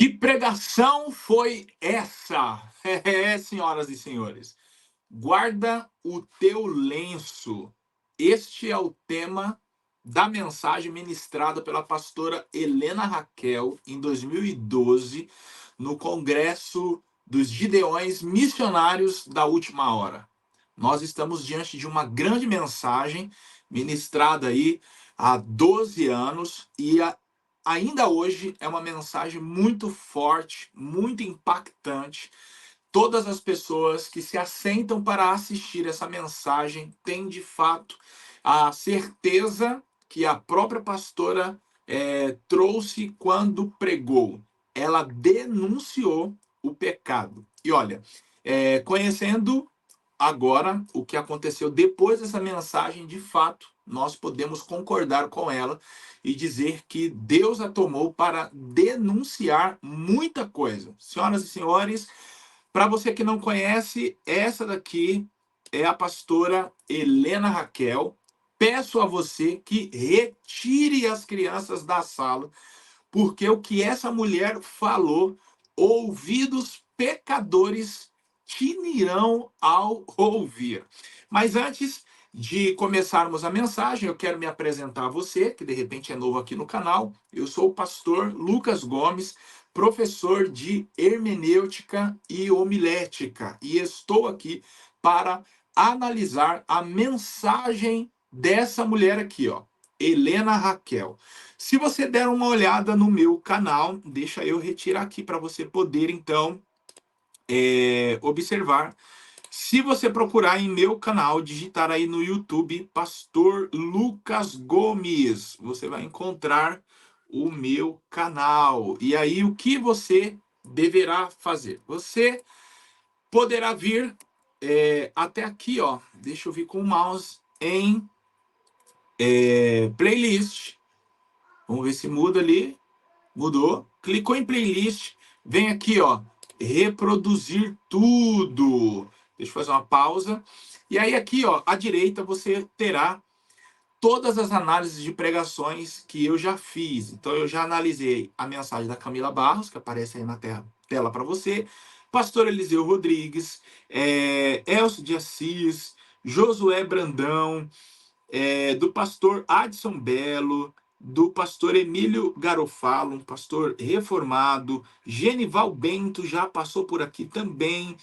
Que pregação foi essa? Senhoras e senhores. Guarda o teu lenço. Este é o tema da mensagem ministrada pela pastora Helena Raquel em 2012 no Congresso dos Gideões Missionários da Última Hora. Nós estamos diante de uma grande mensagem ministrada aí há 12 anos ainda hoje é uma mensagem muito forte, muito impactante. Todas as pessoas que se assentam para assistir essa mensagem têm de fato a certeza que a própria pastora trouxe quando pregou. Ela denunciou o pecado. E olha, conhecendo agora o que aconteceu depois dessa mensagem, de fato, nós podemos concordar com ela e dizer que Deus a tomou para denunciar muita coisa. Senhoras e senhores, para você que não conhece, essa daqui é a pastora Helena Raquel. Peço a você que retire as crianças da sala, porque o que essa mulher falou, ouvidos pecadores tinirão ao ouvir. Mas antes de começarmos a mensagem, eu quero me apresentar a você, que de repente é novo aqui no canal. Eu sou o pastor Lucas Gomes, professor de hermenêutica e homilética, e estou aqui para analisar a mensagem dessa mulher aqui, ó, Helena Raquel. Se você der uma olhada no meu canal, deixa eu retirar aqui para você poder, então, observar. Se você procurar em meu canal, digitar aí no YouTube, Pastor Lucas Gomes, você vai encontrar o meu canal. E aí, o que você deverá fazer? Você poderá vir até aqui, ó. Deixa eu vir com o mouse em playlist. Vamos ver se muda ali. Mudou. Clicou em playlist. Vem aqui, ó. Reproduzir tudo. Deixa eu fazer uma pausa. E aí aqui, ó, à direita, você terá todas as análises de pregações que eu já fiz. Então, eu já analisei a mensagem da Camila Barros, que aparece aí na tela para você. Pastor Eliseu Rodrigues. Elcio de Assis. Josué Brandão, do pastor Adson Belo, do pastor Emílio Garofalo, um pastor reformado. Genival Bento já passou por aqui também.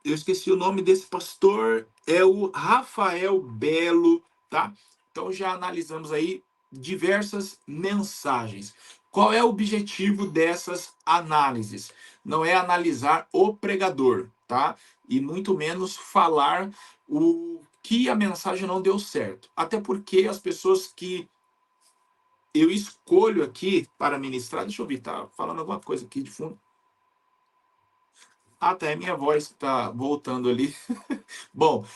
Eu esqueci o nome desse pastor, é o Rafael Belo, tá? Então já analisamos aí diversas mensagens. Qual é o objetivo dessas análises? Não é analisar o pregador, tá? E muito menos falar o que a mensagem não deu certo. Até porque as pessoas que eu escolho aqui para ministrar, deixa eu ver, tá falando alguma coisa aqui de fundo. Até minha voz está voltando ali. Bom,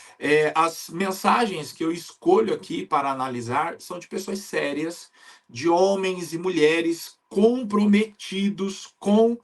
as mensagens que eu escolho aqui para analisar são de pessoas sérias, de homens e mulheres comprometidos com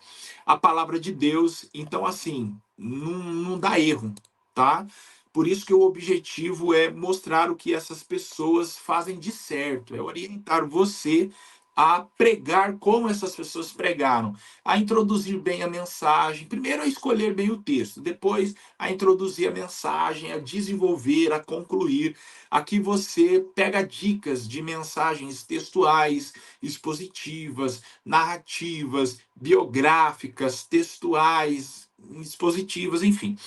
a palavra de Deus. Então, assim, não dá erro, tá? Por isso que o objetivo é mostrar o que essas pessoas fazem de certo, é orientar você a pregar como essas pessoas pregaram, a introduzir bem a mensagem, primeiro a escolher bem o texto, depois a introduzir a mensagem, a desenvolver, a concluir. Aqui você pega dicas de mensagens textuais, expositivas, narrativas, biográficas, textuais, expositivas, enfim.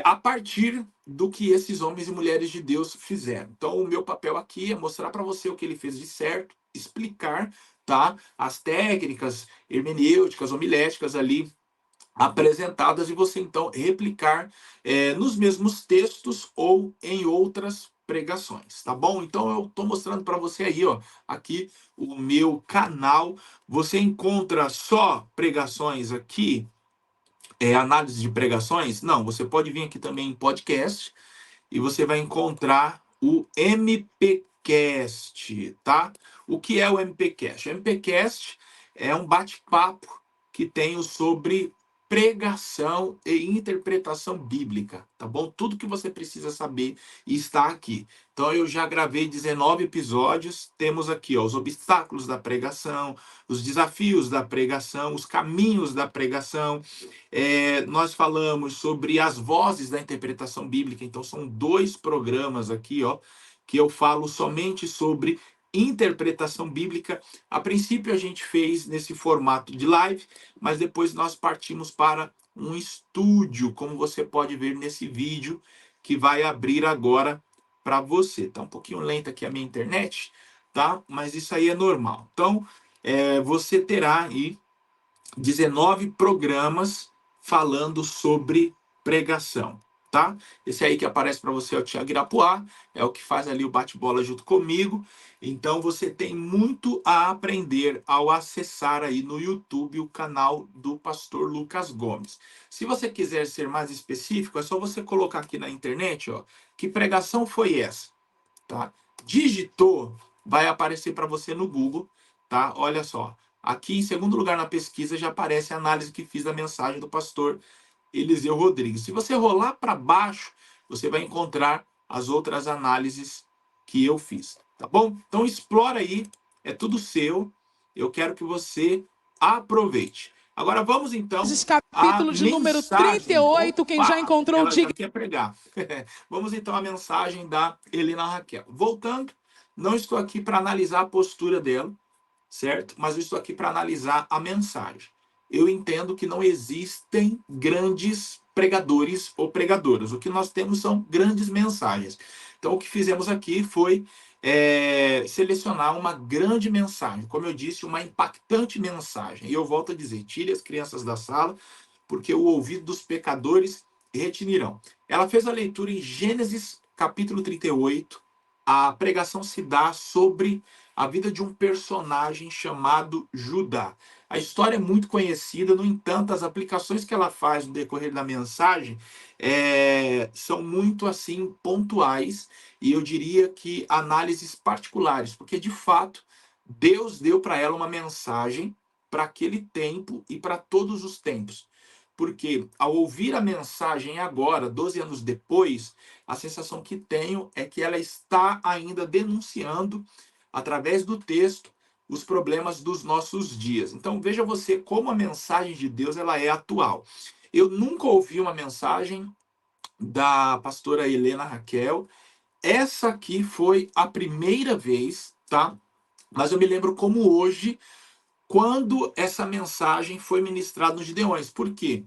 A partir do que esses homens e mulheres de Deus fizeram. Então, o meu papel aqui é mostrar para você o que ele fez de certo, explicar, tá, as técnicas hermenêuticas, homiléticas ali apresentadas e você então replicar nos mesmos textos ou em outras pregações, tá bom? Então eu estou mostrando para você aí, ó, aqui o meu canal. Você encontra só pregações aqui, análise de pregações? Não, você pode vir aqui também em podcast e você vai encontrar o MPcast, tá? O que é o MPcast? O MPcast é um bate-papo que tenho sobre pregação e interpretação bíblica, tá bom? Tudo que você precisa saber está aqui. Então eu já gravei 19 episódios, temos aqui ó, os obstáculos da pregação, os desafios da pregação, os caminhos da pregação. Nós falamos sobre as vozes da interpretação bíblica, então são 2 programas aqui, ó, que eu falo somente sobre interpretação bíblica. A princípio a gente fez nesse formato de live, mas depois nós partimos para um estúdio, como você pode ver nesse vídeo que vai abrir agora para você. Tá um pouquinho lenta aqui a minha internet, tá? Mas isso aí é normal. Então, você terá aí 19 programas falando sobre pregação, tá? Esse aí que aparece para você é o Thiago Irapuá, é o que faz ali o bate-bola junto comigo. Então você tem muito a aprender ao acessar aí no YouTube o canal do Pastor Lucas Gomes. Se você quiser ser mais específico, é só você colocar aqui na internet, ó, que pregação foi essa, tá? Digitou, vai aparecer para você no Google, tá? Olha só. Aqui, em segundo lugar na pesquisa, já aparece a análise que fiz da mensagem do pastor Eliseu Rodrigues. Se você rolar para baixo, você vai encontrar as outras análises que eu fiz, tá bom? Então explora aí, é tudo seu. Eu quero que você aproveite. Agora vamos então à Capítulo de número mensagem. 38, quem já Opa, encontrou, ela já diga. quer pregar. Vamos então à mensagem da Helena Raquel. Voltando, não estou aqui para analisar a postura dela, certo? Mas eu estou aqui para analisar a mensagem. Eu entendo que não existem grandes pregadores ou pregadoras. O que nós temos são grandes mensagens. Então, o que fizemos aqui foi selecionar uma grande mensagem. Como eu disse, uma impactante mensagem. E eu volto a dizer, tire as crianças da sala, porque o ouvido dos pecadores retinirão. Ela fez a leitura em Gênesis, capítulo 38. A pregação se dá sobre a vida de um personagem chamado Judá. A história é muito conhecida, no entanto, as aplicações que ela faz no decorrer da mensagem são muito assim pontuais e eu diria que análises particulares, porque de fato Deus deu para ela uma mensagem para aquele tempo e para todos os tempos. Porque ao ouvir a mensagem agora, 12 anos depois, a sensação que tenho é que ela está ainda denunciando, através do texto, os problemas dos nossos dias. Então veja você como a mensagem de Deus ela é atual. Eu nunca ouvi uma mensagem da pastora Helena Raquel. Essa aqui foi a primeira vez, tá? Mas eu me lembro como hoje, quando essa mensagem foi ministrada nos Gideões. Por quê?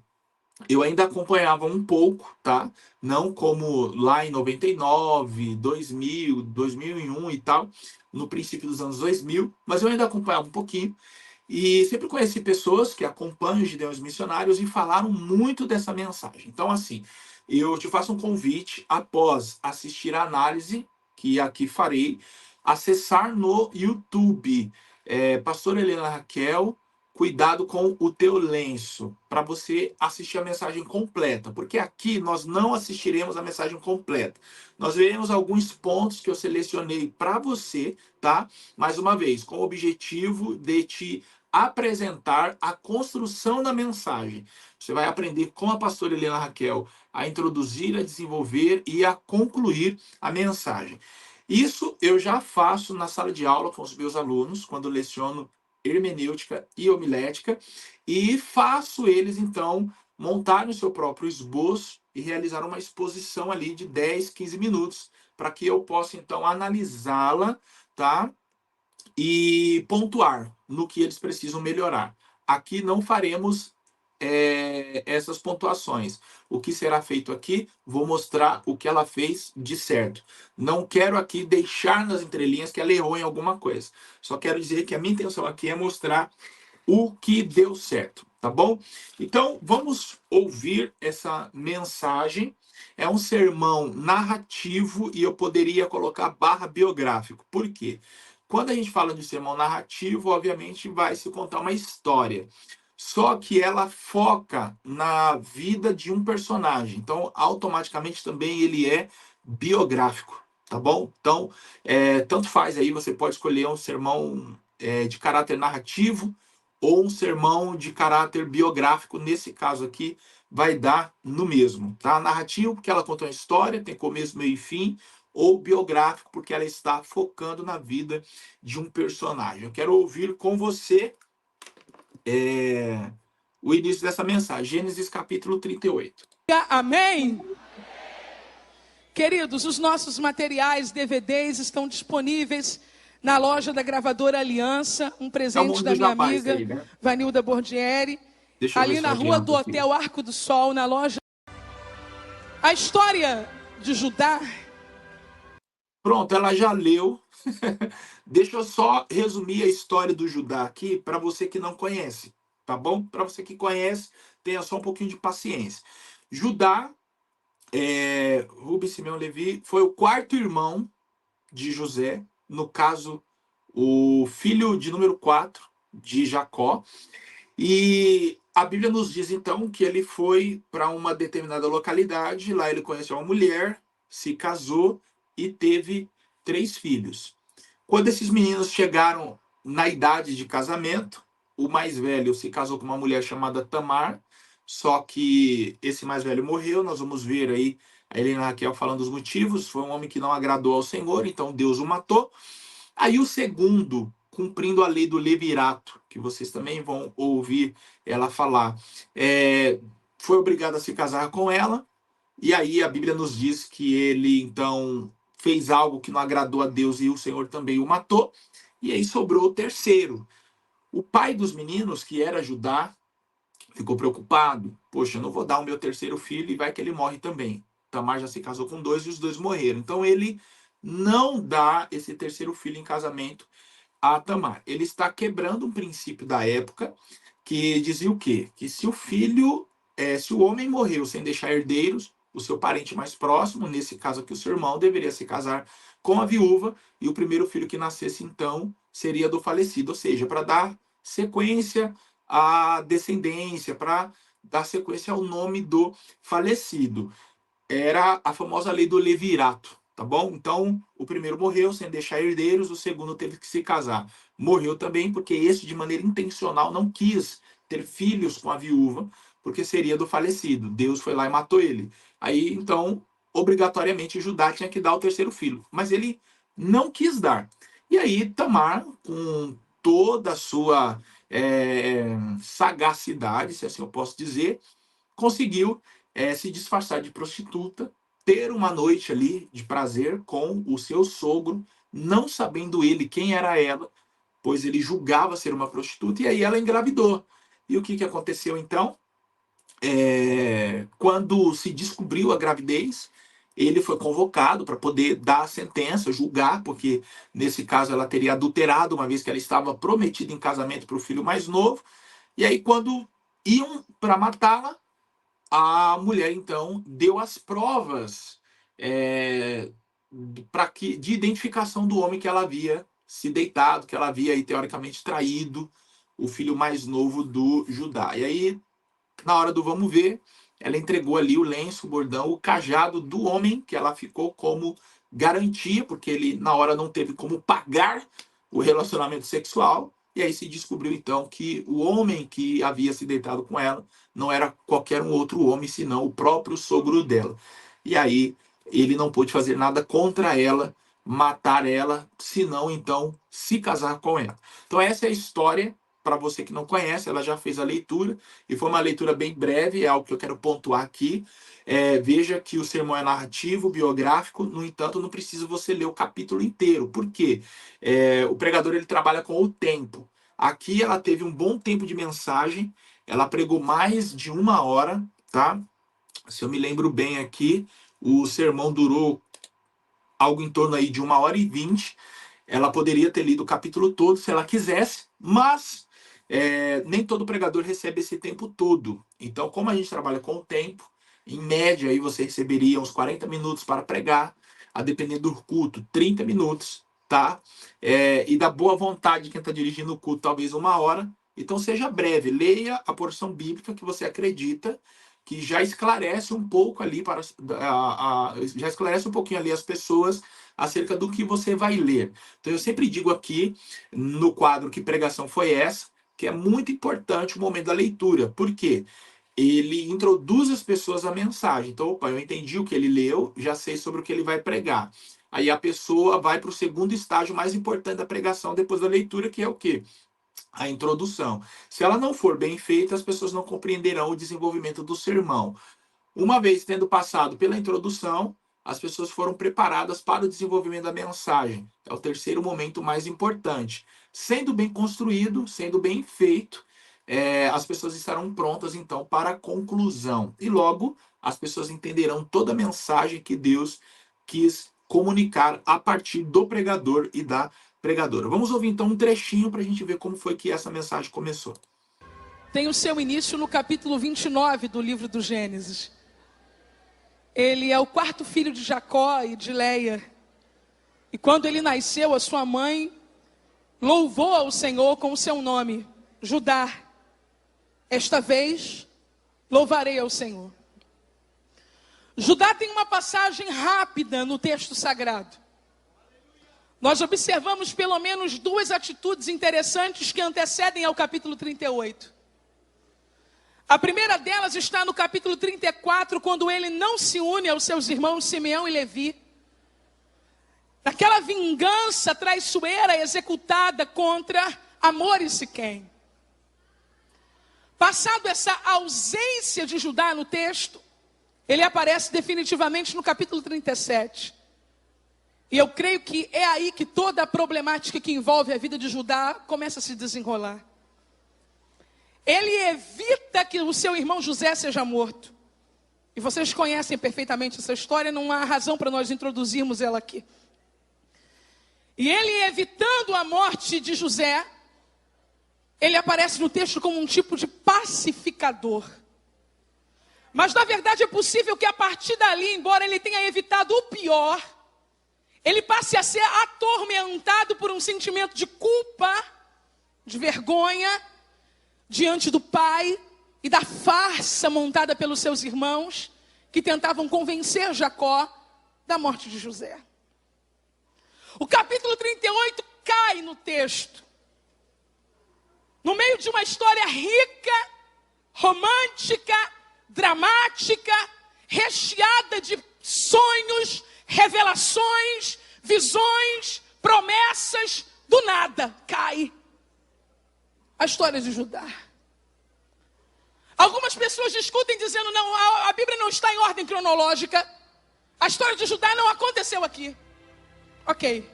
Eu ainda acompanhava um pouco, tá? Não como lá em 99, 2000, 2001 e tal, no princípio dos anos 2000, mas eu ainda acompanhava um pouquinho. E sempre conheci pessoas que acompanham os Gideões Missionários e falaram muito dessa mensagem. Então, assim, eu te faço um convite, após assistir a análise, que aqui farei, acessar no YouTube, Pastor Helena Raquel, cuidado com o teu lenço, para você assistir a mensagem completa, porque aqui nós não assistiremos a mensagem completa. Nós veremos alguns pontos que eu selecionei para você, tá? Mais uma vez, com o objetivo de te apresentar a construção da mensagem. Você vai aprender com a pastora Helena Raquel a introduzir, a desenvolver e a concluir a mensagem. Isso eu já faço na sala de aula com os meus alunos, quando leciono hermenêutica e homilética, e faço eles, então, montarem o seu próprio esboço e realizar uma exposição ali de 10, 15 minutos, para que eu possa, então, analisá-la, tá? E pontuar no que eles precisam melhorar. Aqui não faremos essas pontuações. O que será feito aqui, vou mostrar o que ela fez de certo. Não quero aqui deixar nas entrelinhas que ela errou em alguma coisa. Só quero dizer que a minha intenção aqui é mostrar o que deu certo, tá bom? Então, vamos ouvir essa mensagem. É um sermão narrativo e eu poderia colocar barra biográfico. Por quê? Quando a gente fala de sermão narrativo, obviamente vai se contar uma história. Só que ela foca na vida de um personagem. Então, automaticamente também ele é biográfico, tá bom? Então, tanto faz aí, você pode escolher um sermão de caráter narrativo ou um sermão de caráter biográfico, nesse caso aqui, vai dar no mesmo, tá? Narrativo, porque ela conta uma história, tem começo, meio e fim, ou biográfico, porque ela está focando na vida de um personagem. Eu quero ouvir com você o início dessa mensagem, Gênesis capítulo 38. Amém? Queridos, os nossos materiais, DVDs, estão disponíveis na loja da gravadora Aliança, um É o presente mundo da dos minha rapazes amiga aí, né? Vanilda Bordieri, Deixa eu ver ali se eu na rua do adianto aqui. Hotel Arco do Sol, na loja. A história de Judá. Pronto, ela já leu. Deixa eu só resumir a história do Judá aqui para você que não conhece, tá bom? Para você que conhece, tenha só um pouquinho de paciência. Judá, Ruben, Simeão, Levi, foi o quarto irmão de José, no caso, o filho de número 4 de Jacó. E a Bíblia nos diz então que ele foi para uma determinada localidade, lá ele conheceu uma mulher, se casou e teve 3 filhos. Quando esses meninos chegaram na idade de casamento, o mais velho se casou com uma mulher chamada Tamar, só que esse mais velho morreu. Nós vamos ver aí a Helena Raquel falando os motivos. Foi um homem que não agradou ao Senhor, então Deus o matou. Aí o segundo, cumprindo a lei do levirato, que vocês também vão ouvir ela falar, foi obrigado a se casar com ela. E aí a Bíblia nos diz que ele então fez algo que não agradou a Deus e o Senhor também o matou. E aí sobrou o terceiro. O pai dos meninos, que era Judá, ficou preocupado. Poxa, eu não vou dar o meu terceiro filho e vai que ele morre também. Tamar já se casou com 2 e os 2 morreram. Então ele não dá esse terceiro filho em casamento a Tamar. Ele está quebrando um princípio da época que dizia o quê? Que se o filho, se o homem morreu sem deixar herdeiros, o seu parente mais próximo, nesse caso aqui o seu irmão, deveria se casar com a viúva e o primeiro filho que nascesse então seria do falecido, ou seja, para dar sequência à descendência, para dar sequência ao nome do falecido. Era a famosa lei do levirato, tá bom? Então, o primeiro morreu sem deixar herdeiros, o segundo teve que se casar. Morreu também porque esse, de maneira intencional, não quis ter filhos com a viúva, porque seria do falecido. Deus foi lá e matou ele. Aí, então, obrigatoriamente, Judá tinha que dar o terceiro filho. Mas ele não quis dar. E aí, Tamar, com toda a sua sagacidade, se assim eu posso dizer, conseguiu se disfarçar de prostituta, ter uma noite ali de prazer com o seu sogro, não sabendo ele quem era ela, pois ele julgava ser uma prostituta, e aí ela engravidou. E o que aconteceu então? Quando se descobriu a gravidez, ele foi convocado para poder dar a sentença, julgar, porque nesse caso ela teria adulterado, uma vez que ela estava prometida em casamento para o filho mais novo. E aí, quando iam para matá-la, a mulher então deu as provas é, de identificação do homem que ela havia se deitado, que ela havia aí, teoricamente traído o filho mais novo do Judá. E aí, na hora do vamos ver, ela entregou ali o lenço, o bordão, o cajado do homem, que ela ficou como garantia, porque ele na hora não teve como pagar o relacionamento sexual. E aí se descobriu então que o homem que havia se deitado com ela não era qualquer um outro homem, senão o próprio sogro dela. E aí ele não pôde fazer nada contra ela, matar ela, senão então se casar com ela. Então essa é a história. Para você que não conhece, ela já fez a leitura e foi uma leitura bem breve, é algo que eu quero pontuar aqui. Veja que o sermão é narrativo, biográfico, no entanto, não precisa você ler o capítulo inteiro. Por quê? O pregador ele trabalha com o tempo. Aqui ela teve um bom tempo de mensagem, ela pregou mais de 1 hora, tá? Se eu me lembro bem aqui, o sermão durou algo em torno aí de 1 hora e 20. Ela poderia ter lido o capítulo todo se ela quisesse, mas nem todo pregador recebe esse tempo todo. Então, como a gente trabalha com o tempo, em média aí você receberia uns 40 minutos para pregar, a depender do culto, 30 minutos, tá? E da boa vontade de quem está dirigindo o culto, talvez 1 hora. Então, seja breve, leia a porção bíblica que você acredita que já esclarece um pouco ali já esclarece um pouquinho ali as pessoas acerca do que você vai ler. Então eu sempre digo aqui no quadro que pregação foi essa, que é muito importante o momento da leitura. Por quê? Ele introduz as pessoas à mensagem. Então, opa, eu entendi o que ele leu, já sei sobre o que ele vai pregar. Aí a pessoa vai para o segundo estágio mais importante da pregação depois da leitura, que é o quê? A introdução. Se ela não for bem feita, as pessoas não compreenderão o desenvolvimento do sermão. Uma vez tendo passado pela introdução, as pessoas foram preparadas para o desenvolvimento da mensagem. É o terceiro momento mais importante. Sendo bem construído, sendo bem feito, as pessoas estarão prontas, então, para a conclusão. E logo, as pessoas entenderão toda a mensagem que Deus quis comunicar a partir do pregador e da pregadora. Vamos ouvir, então, um trechinho para a gente ver como foi que essa mensagem começou. Tem o seu início no capítulo 29 do livro do Gênesis. Ele é o quarto filho de Jacó e de Leia. E quando ele nasceu, a sua mãe louvou ao Senhor com o seu nome, Judá. Esta vez, louvarei ao Senhor. Judá tem uma passagem rápida no texto sagrado. Nós observamos pelo menos duas atitudes interessantes que antecedem ao capítulo 38. A primeira delas está no capítulo 34, quando ele não se une aos seus irmãos Simeão e Levi. Daquela vingança traiçoeira executada contra Amor e Siquém. Passado essa ausência de Judá no texto, ele aparece definitivamente no capítulo 37. E eu creio que é aí que toda a problemática que envolve a vida de Judá começa a se desenrolar. Ele evita que o seu irmão José seja morto. E vocês conhecem perfeitamente essa história, não há razão para nós introduzirmos ela aqui. E ele, evitando a morte de José, ele aparece no texto como um tipo de pacificador. Mas na verdade é possível que a partir dali, embora ele tenha evitado o pior, ele passe a ser atormentado por um sentimento de culpa, de vergonha, diante do pai e da farsa montada pelos seus irmãos, que tentavam convencer Jacó da morte de José. O capítulo 38 cai no texto, no meio de uma história rica, romântica, dramática, recheada de sonhos, revelações, visões, promessas. Do nada cai a história de Judá. Algumas pessoas discutem dizendo, não, a Bíblia não está em ordem cronológica. A história de Judá não aconteceu aqui. Ok.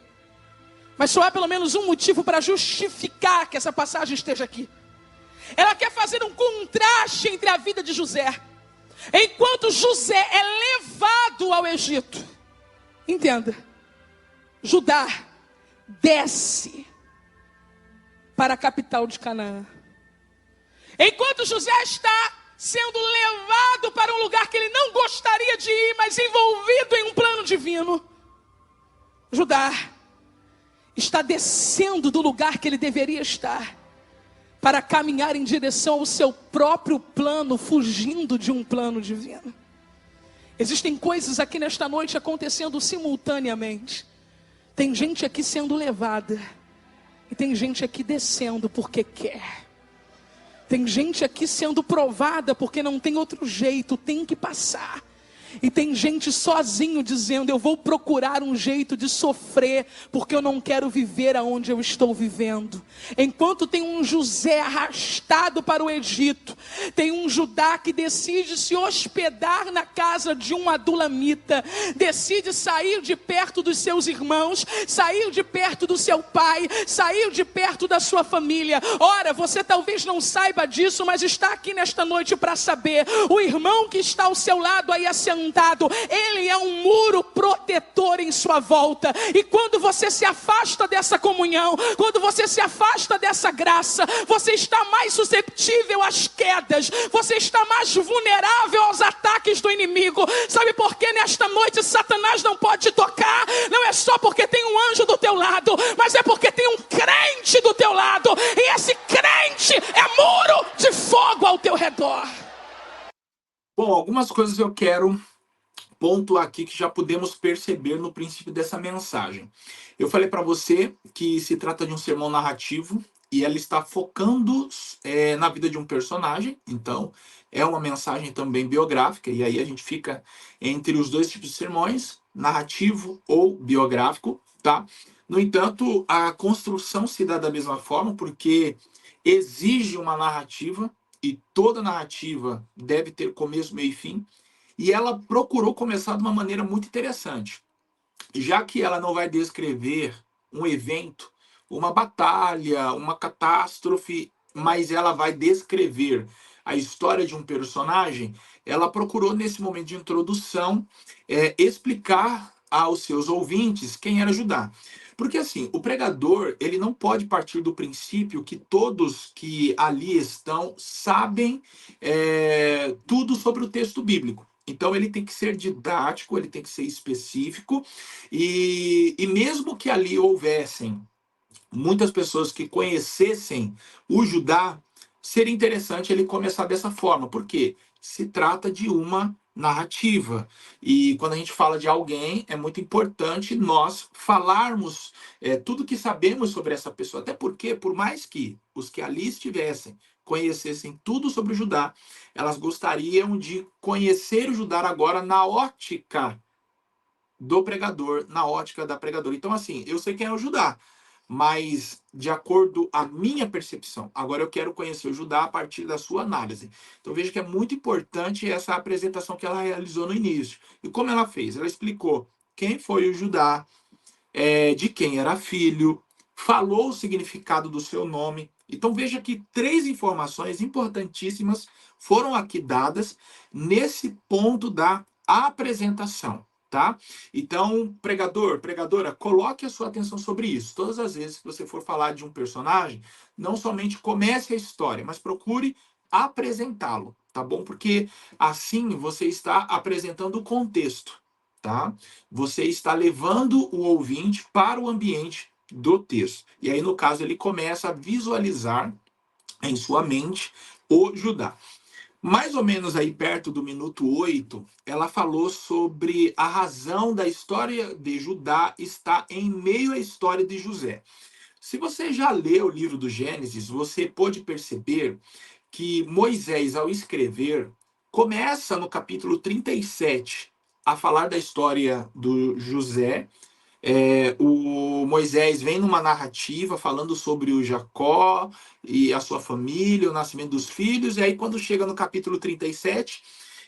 Mas só há pelo menos um motivo para justificar que essa passagem esteja aqui. Ela quer fazer um contraste entre a vida de José. Enquanto José é levado ao Egito. Entenda. Judá desce para a capital de Canaã. Enquanto José está sendo levado para um lugar que ele não gostaria de ir, mas envolvido em um plano divino, Judá está descendo do lugar que ele deveria estar para caminhar em direção ao seu próprio plano, fugindo de um plano divino. Existem coisas aqui nesta noite acontecendo simultaneamente. Tem gente aqui sendo levada e tem gente aqui descendo porque quer. Tem gente aqui sendo provada porque não tem outro jeito, tem que passar. E tem gente sozinho dizendo, eu vou procurar um jeito de sofrer, porque eu não quero viver aonde eu estou vivendo. Enquanto tem um José arrastado para o Egito, tem um Judá que decide se hospedar na casa de um adulamita, decide sair de perto dos seus irmãos, sair de perto do seu pai, sair de perto da sua família. Ora, você talvez não saiba disso, mas está aqui nesta noite para saber, o irmão que está ao seu lado aí assentado, ele é um muro protetor em sua volta. E quando você se afasta dessa comunhão, quando você se afasta dessa graça, você está mais suscetível às quedas, você está mais vulnerável aos ataques do inimigo. Sabe por que nesta noite Satanás não pode te tocar? Não é só porque tem um anjo do teu lado, mas é porque tem um crente do teu lado, e esse crente é muro de fogo ao teu redor. Bom, algumas coisas eu quero pontuar aqui que já podemos perceber no princípio dessa mensagem. Eu falei para você que se trata de um sermão narrativo e ela está focando na vida de um personagem, então é uma mensagem também biográfica, e aí a gente fica entre os dois tipos de sermões, narrativo ou biográfico, tá? No entanto, a construção se dá da mesma forma, porque exige uma narrativa, e toda narrativa deve ter começo, meio e fim, e ela procurou começar de uma maneira muito interessante, já que ela não vai descrever um evento, uma batalha, uma catástrofe, mas ela vai descrever a história de um personagem, ela procurou, nesse momento de introdução, explicar aos seus ouvintes quem era Judá. Porque assim, o pregador, ele não pode partir do princípio que todos que ali estão sabem tudo sobre o texto bíblico. Então ele tem que ser didático, ele tem que ser específico, e mesmo que ali houvessem muitas pessoas que conhecessem o Judá, seria interessante ele começar dessa forma, porque se trata de uma narrativa. E quando a gente fala de alguém, é muito importante nós falarmos tudo que sabemos sobre essa pessoa. Até porque, por mais que os que ali estivessem conhecessem tudo sobre o Judá, elas gostariam de conhecer o Judá agora na ótica do pregador, na ótica da pregadora. Então, assim, eu sei quem é o Judá, mas de acordo à minha percepção, agora eu quero conhecer o Judá a partir da sua análise. Então, veja que é muito importante essa apresentação que ela realizou no início. E como ela fez? Ela explicou quem foi o Judá, de quem era filho, falou o significado do seu nome. Então veja que três informações importantíssimas foram aqui dadas nesse ponto da apresentação, tá? Então, pregador, pregadora, coloque a sua atenção sobre isso. Todas as vezes que você for falar de um personagem, não somente comece a história, mas procure apresentá-lo, tá bom? Porque assim você está apresentando o contexto, tá? Você está levando o ouvinte para o ambiente do texto. E aí, no caso, ele começa a visualizar em sua mente o Judá. Mais ou menos aí perto do minuto 8, ela falou sobre a razão da história de Judá estar em meio à história de José. Se você já leu o livro do Gênesis, você pode perceber que Moisés, ao escrever, começa no capítulo 37 a falar da história do José. O Moisés vem numa narrativa falando sobre o Jacó e a sua família, o nascimento dos filhos, e aí quando chega no capítulo 37,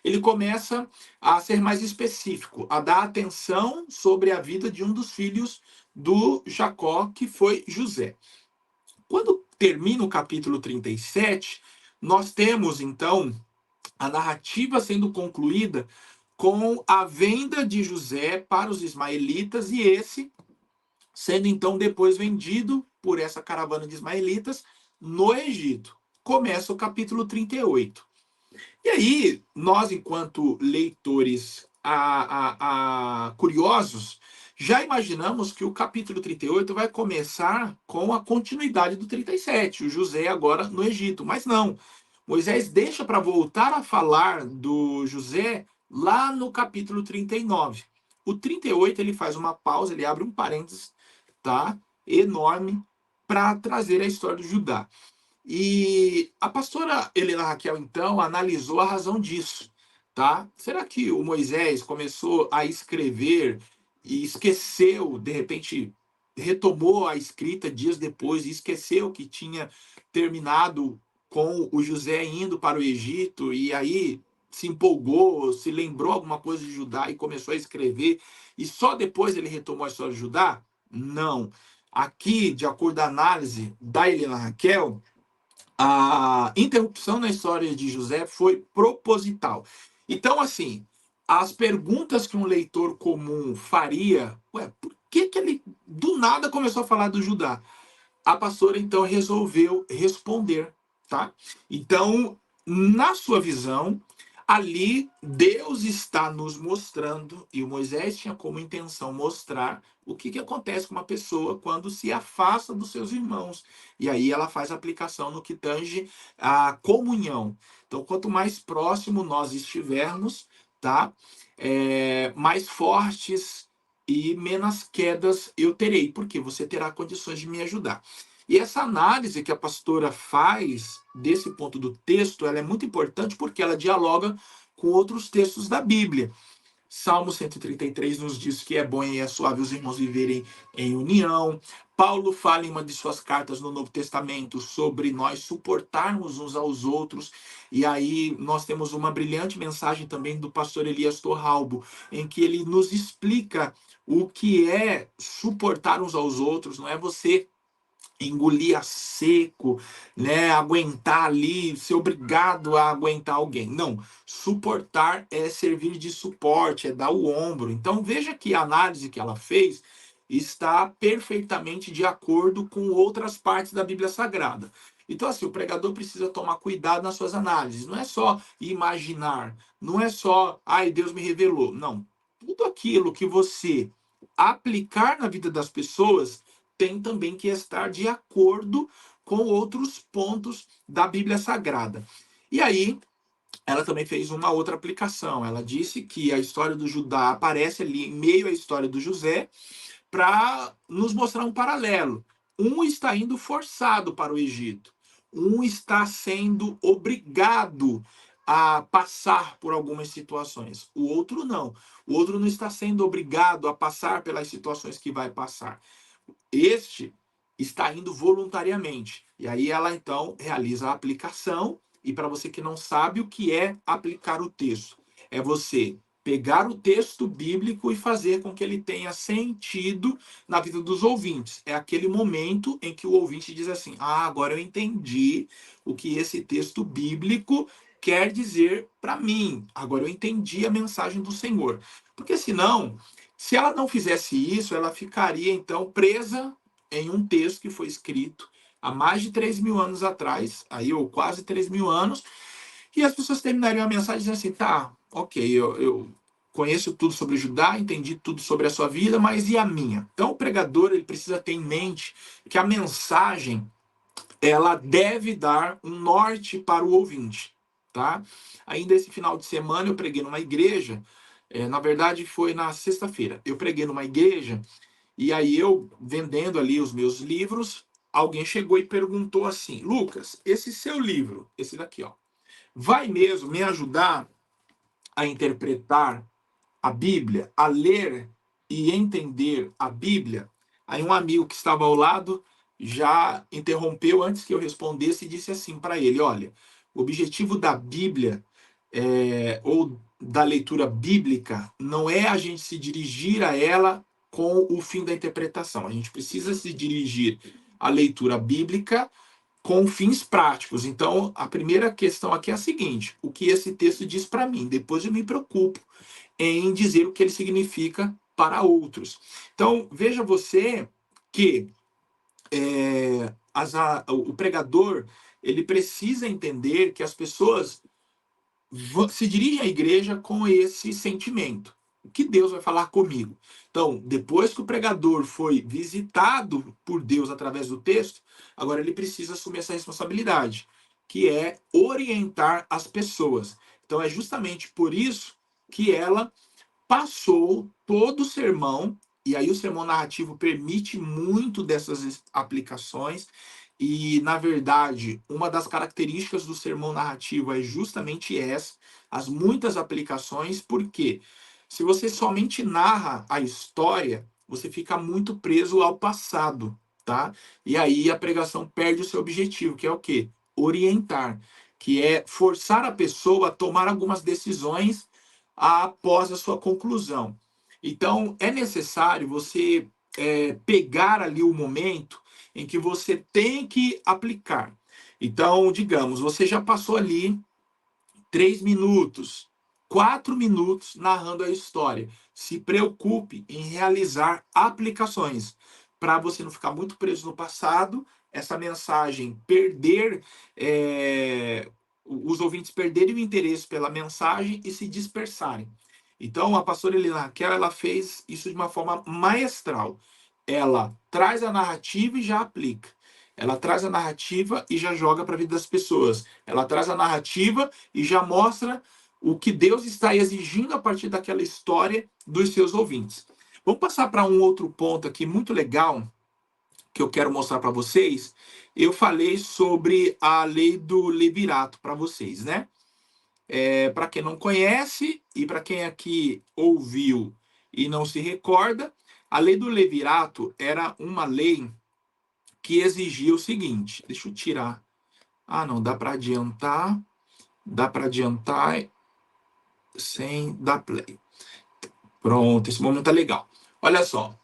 ele começa a ser mais específico, a dar atenção sobre a vida de um dos filhos do Jacó, que foi José. Quando termina o capítulo 37, nós temos então a narrativa sendo concluída com a venda de José para os ismaelitas, e esse sendo então depois vendido por essa caravana de ismaelitas no Egito. Começa o capítulo 38. E aí, nós, enquanto leitores curiosos, já imaginamos que o capítulo 38 vai começar com a continuidade do 37, o José agora no Egito. Mas não. Moisés deixa para voltar a falar do José lá no capítulo 39. O 38 ele faz uma pausa, ele abre um parênteses, tá? Enorme, para trazer a história do Judá. E a pastora Helena Raquel, então, analisou a razão disso, tá? Será que o Moisés começou a escrever e esqueceu, de repente, retomou a escrita dias depois e esqueceu que tinha terminado com o José indo para o Egito e aí se empolgou, se lembrou alguma coisa de Judá e começou a escrever e só depois ele retomou a história de Judá? Não. Aqui, de acordo com a análise da Helena Raquel, a interrupção na história de José foi proposital. Então, assim, as perguntas que um leitor comum faria, por que ele do nada começou a falar do Judá? A pastora então resolveu responder, tá? Então, na sua visão, ali Deus está nos mostrando, e o Moisés tinha como intenção mostrar o que acontece com uma pessoa quando se afasta dos seus irmãos. E aí ela faz aplicação no que tange a comunhão. Então, quanto mais próximo nós estivermos, tá? Mais fortes e menos quedas eu terei, porque você terá condições de me ajudar. E essa análise que a pastora faz desse ponto do texto, ela é muito importante porque ela dialoga com outros textos da Bíblia. Salmo 133 nos diz que é bom e é suave os irmãos viverem em união. Paulo fala em uma de suas cartas no Novo Testamento sobre nós suportarmos uns aos outros. E aí nós temos uma brilhante mensagem também do pastor Elias Torralbo, em que ele nos explica o que é suportar uns aos outros. Não é você engolir a seco, né? Aguentar ali, ser obrigado a aguentar alguém. Não, suportar é servir de suporte, é dar o ombro. Então veja que a análise que ela fez está perfeitamente de acordo com outras partes da Bíblia Sagrada. Então, assim, o pregador precisa tomar cuidado nas suas análises. Não é só imaginar, não é só, ai, Deus me revelou. Não. Tudo aquilo que você aplicar na vida das pessoas tem também que estar de acordo com outros pontos da Bíblia Sagrada. E aí, ela também fez uma outra aplicação. Ela disse que a história do Judá aparece ali em meio à história do José para nos mostrar um paralelo. Um está indo forçado para o Egito, um está sendo obrigado a passar por algumas situações. O outro não. O outro não está sendo obrigado a passar pelas situações que vai passar. Este está indo voluntariamente. E aí ela então realiza a aplicação. E para você que não sabe o que é aplicar o texto, é você pegar o texto bíblico e fazer com que ele tenha sentido na vida dos ouvintes. É aquele momento em que o ouvinte diz assim: ah, agora eu entendi o que esse texto bíblico quer dizer para mim. Agora eu entendi a mensagem do Senhor. Porque senão, se ela não fizesse isso, ela ficaria então presa em um texto que foi escrito há mais de 3.000 anos atrás, aí ou quase 3.000 anos, e as pessoas terminariam a mensagem dizendo assim: tá, ok, eu conheço tudo sobre Judá, entendi tudo sobre a sua vida, mas e a minha? Então o pregador ele precisa ter em mente que a mensagem ela deve dar um norte para o ouvinte, tá? Ainda esse final de semana eu preguei numa igreja, na verdade foi na sexta-feira. Eu preguei numa igreja e aí eu vendendo ali os meus livros, alguém chegou e perguntou assim: Lucas, esse seu livro, esse daqui, ó, vai mesmo me ajudar a interpretar a Bíblia, a ler e entender a Bíblia? Aí um amigo que estava ao lado já interrompeu antes que eu respondesse e disse assim para ele: olha, o objetivo da Bíblia ou da leitura bíblica não é a gente se dirigir a ela com o fim da interpretação. A gente precisa se dirigir à leitura bíblica com fins práticos. Então, a primeira questão aqui é a seguinte: o que esse texto diz para mim? Depois eu me preocupo em dizer o que ele significa para outros. Então, veja você que o pregador ele precisa entender que as pessoas se dirigem à igreja com esse sentimento. O que Deus vai falar comigo? Então, depois que o pregador foi visitado por Deus através do texto, agora ele precisa assumir essa responsabilidade, que é orientar as pessoas. Então, é justamente por isso que ela passou todo o sermão, e aí o sermão narrativo permite muito dessas aplicações, e na verdade, uma das características do sermão narrativo é justamente essa, as muitas aplicações, porque se você somente narra a história, você fica muito preso ao passado, tá? E aí a pregação perde o seu objetivo, que é o quê? Orientar, que é forçar a pessoa a tomar algumas decisões após a sua conclusão. Então, é necessário você pegar ali o momento em que você tem que aplicar. Então, digamos, você já passou ali 3 minutos, 4 minutos narrando a história. Se preocupe em realizar aplicações para você não ficar muito preso no passado, essa mensagem perder, os ouvintes perderem o interesse pela mensagem e se dispersarem. Então, a pastora Helena Raquel, ela fez isso de uma forma maestral. Ela traz a narrativa e já aplica. Ela traz a narrativa e já joga para a vida das pessoas. Ela traz a narrativa e já mostra o que Deus está exigindo a partir daquela história dos seus ouvintes. Vamos passar para um outro ponto aqui muito legal, que eu quero mostrar para vocês, eu falei sobre a lei do levirato para vocês, né? Para quem não conhece e para quem aqui ouviu e não se recorda, a lei do levirato era uma lei que exigia o seguinte. Deixa eu tirar. Ah, não, dá para adiantar. Dá para adiantar sem dar play. Pronto, esse momento tá legal. Olha só,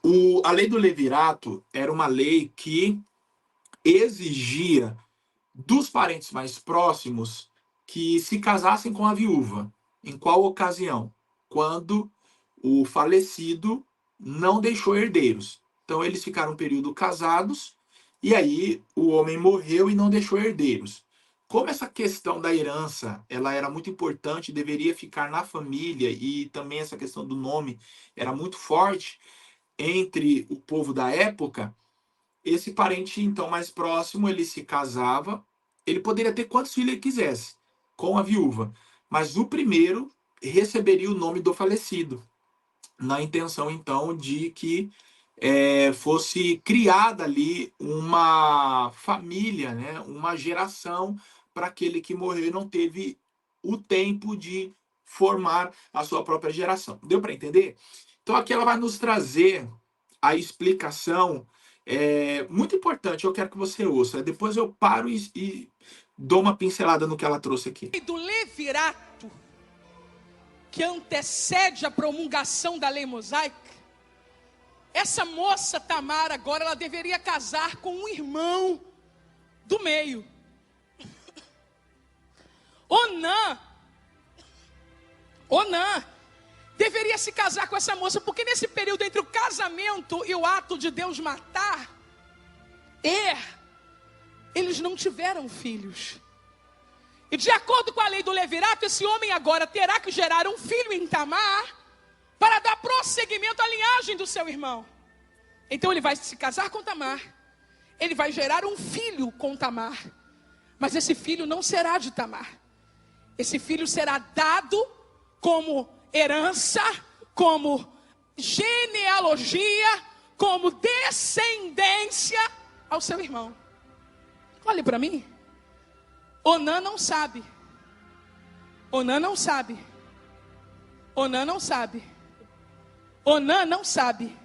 a lei do levirato era uma lei que exigia dos parentes mais próximos que se casassem com a viúva. Em qual ocasião? Quando o falecido não deixou herdeiros. Então eles ficaram um período casados e aí o homem morreu e não deixou herdeiros. Como essa questão da herança, ela era muito importante, deveria ficar na família e também essa questão do nome era muito forte entre o povo da época, esse parente então mais próximo, ele se casava, ele poderia ter quantos filhos ele quisesse com a viúva, mas o primeiro receberia o nome do falecido, na intenção então de que fosse criada ali uma família, né, uma geração para aquele que morreu e não teve o tempo de formar a sua própria geração. Deu para entender? Então aqui ela vai nos trazer a explicação muito importante. Eu quero que você ouça. Depois eu paro e dou uma pincelada no que ela trouxe aqui. Do levirato, que antecede a promulgação da lei mosaica, essa moça Tamar agora ela deveria casar com um irmão do meio. Onã deveria se casar com essa moça, porque nesse período entre o casamento e o ato de Deus matar, eles não tiveram filhos. E de acordo com a lei do levirato, esse homem agora terá que gerar um filho em Tamar para dar prosseguimento à linhagem do seu irmão. Então ele vai se casar com Tamar, ele vai gerar um filho com Tamar, mas esse filho não será de Tamar. Esse filho será dado como herança, como genealogia, como descendência ao seu irmão. Olhe para mim. Onã não sabe. Onã não sabe. Onã não sabe. Onã não sabe.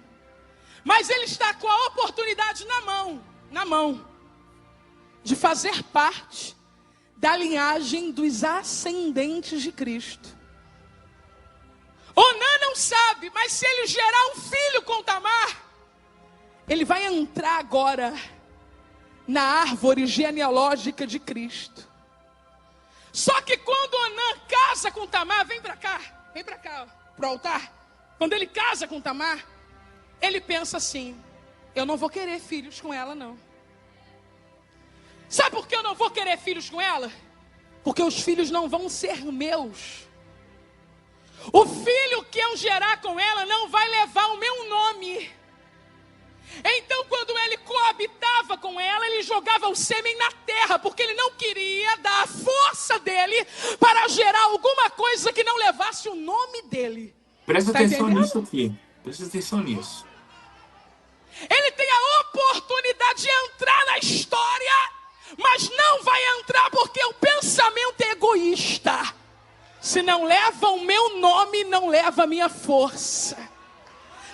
Mas ele está com a oportunidade na mão, de fazer parte da linhagem dos ascendentes de Cristo. Onã não sabe, mas se ele gerar um filho com Tamar, ele vai entrar agora na árvore genealógica de Cristo. Só que quando Onã casa com Tamar, vem para cá, pro altar. Quando ele casa com Tamar, ele pensa assim: eu não vou querer filhos com ela não. Sabe por que eu não vou querer filhos com ela? Porque os filhos não vão ser meus. O filho que eu gerar com ela não vai levar o meu nome. Então quando ele coabitava com ela, ele jogava o sêmen na terra, porque ele não queria dar a força dele para gerar alguma coisa que não levasse o nome dele. Presta atenção nisso aqui. Presta atenção nisso. Ele tem a oportunidade de entrar na história, mas não vai entrar porque o pensamento é egoísta. Se não leva o meu nome, não leva a minha força.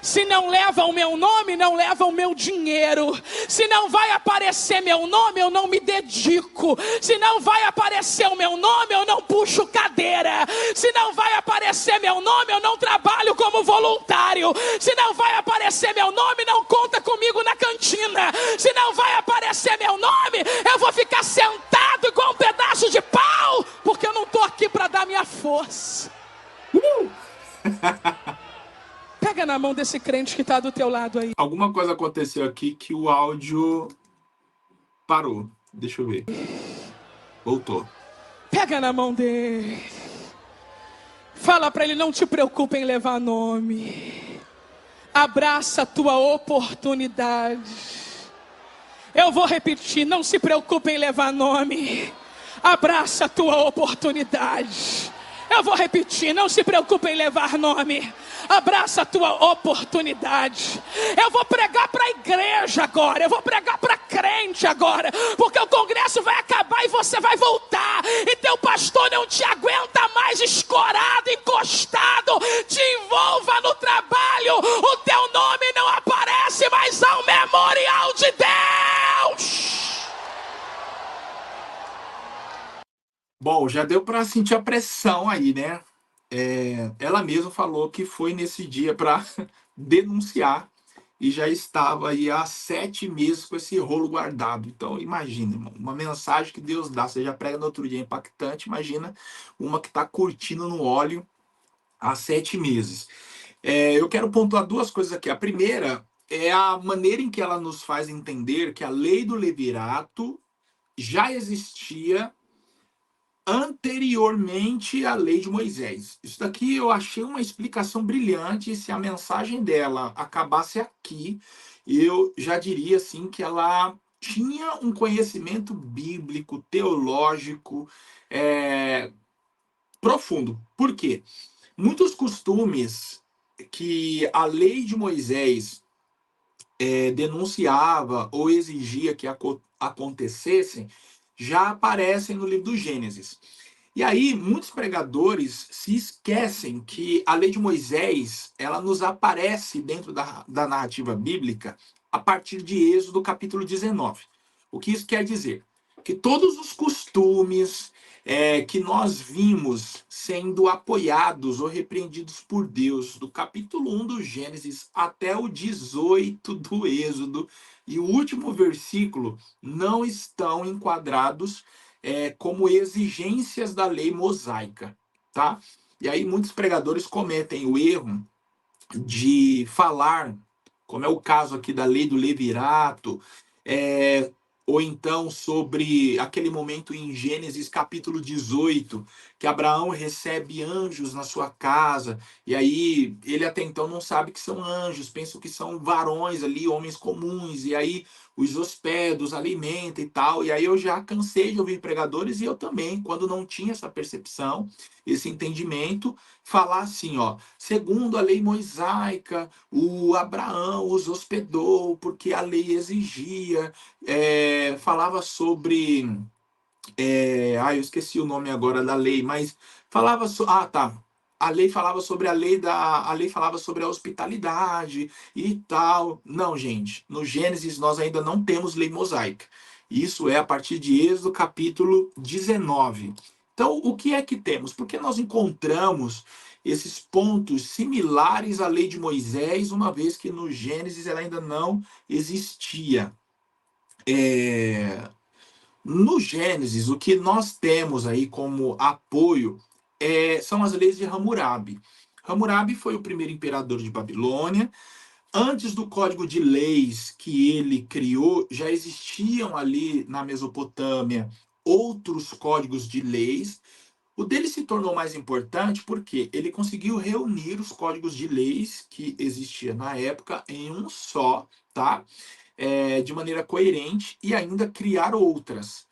Se não leva o meu nome, não leva o meu dinheiro. Se não vai aparecer meu nome, eu não me dedico. Se não vai aparecer o meu nome, eu não puxo cadeira. Se não vai aparecer meu nome, eu não trabalho como voluntário. Se não vai aparecer meu nome, não conta comigo na cantina. Se não vai aparecer meu nome, eu vou ficar sentado igual um pedaço de pau, porque eu não estou aqui para dar minha força. Pega na mão desse crente que está do teu lado aí. Alguma coisa aconteceu aqui que o áudio parou. Deixa eu ver. Voltou. Pega na mão dele. Fala para ele: não te preocupe em levar nome. Abraça a tua oportunidade. Eu vou repetir: não se preocupe em levar nome. Abraça a tua oportunidade. Eu vou repetir: não se preocupe em levar nome. Abraça a tua oportunidade. Eu vou pregar para a igreja igreja agora, eu vou pregar para crente agora, porque o congresso vai acabar e você vai voltar, e teu pastor não te aguenta mais escorado, encostado. Te envolva no trabalho, o teu nome não aparece mais ao memorial de Deus. Bom, já deu para sentir a pressão aí, né? Ela mesma falou que foi nesse dia para denunciar e já estava aí há 7 meses com esse rolo guardado. Então, imagina, irmão, uma mensagem que Deus dá, você já prega no outro dia, impactante. Imagina uma que está curtindo no óleo há 7 meses. Eu quero pontuar 2 coisas aqui. A primeira é a maneira em que ela nos faz entender que a lei do levirato já existia anteriormente à lei de Moisés. Isso daqui eu achei uma explicação brilhante. Se a mensagem dela acabasse aqui, eu já diria assim que ela tinha um conhecimento bíblico, teológico, profundo. Por quê? Muitos costumes que a lei de Moisés denunciava ou exigia que acontecessem já aparecem no livro do Gênesis. E aí, muitos pregadores se esquecem que a lei de Moisés, ela nos aparece dentro da narrativa bíblica a partir de Êxodo capítulo 19. O que isso quer dizer? Que todos os costumes que nós vimos sendo apoiados ou repreendidos por Deus, do capítulo 1 do Gênesis até o 18 do Êxodo, e o último versículo, não estão enquadrados como exigências da lei mosaica, tá? E aí muitos pregadores cometem o erro de falar, como é o caso aqui da lei do levirato, é, ou então sobre aquele momento em Gênesis capítulo 18, que Abraão recebe anjos na sua casa, e aí ele até então não sabe que são anjos, pensa que são varões ali, homens comuns, e aí os hospeda, os alimenta e tal. E aí eu já cansei de ouvir pregadores, e eu também, quando não tinha essa percepção, esse entendimento, falar assim, ó, segundo a lei mosaica, o Abraão os hospedou porque a lei exigia, falava sobre, eu esqueci o nome agora da lei, mas falava tá. A lei falava sobre a lei falava sobre a hospitalidade e tal. Não, gente, no Gênesis nós ainda não temos lei mosaica. Isso é a partir de Êxodo capítulo 19. Então, o que é que temos? Porque nós encontramos esses pontos similares à lei de Moisés, uma vez que no Gênesis ela ainda não existia. No Gênesis, o que nós temos aí como apoio são as leis de Hammurabi. Hammurabi foi o primeiro imperador de Babilônia. Antes do código de leis que ele criou, já existiam ali na Mesopotâmia outros códigos de leis. O dele se tornou mais importante porque ele conseguiu reunir os códigos de leis que existiam na época em um só, tá? De maneira coerente, e ainda criar outras,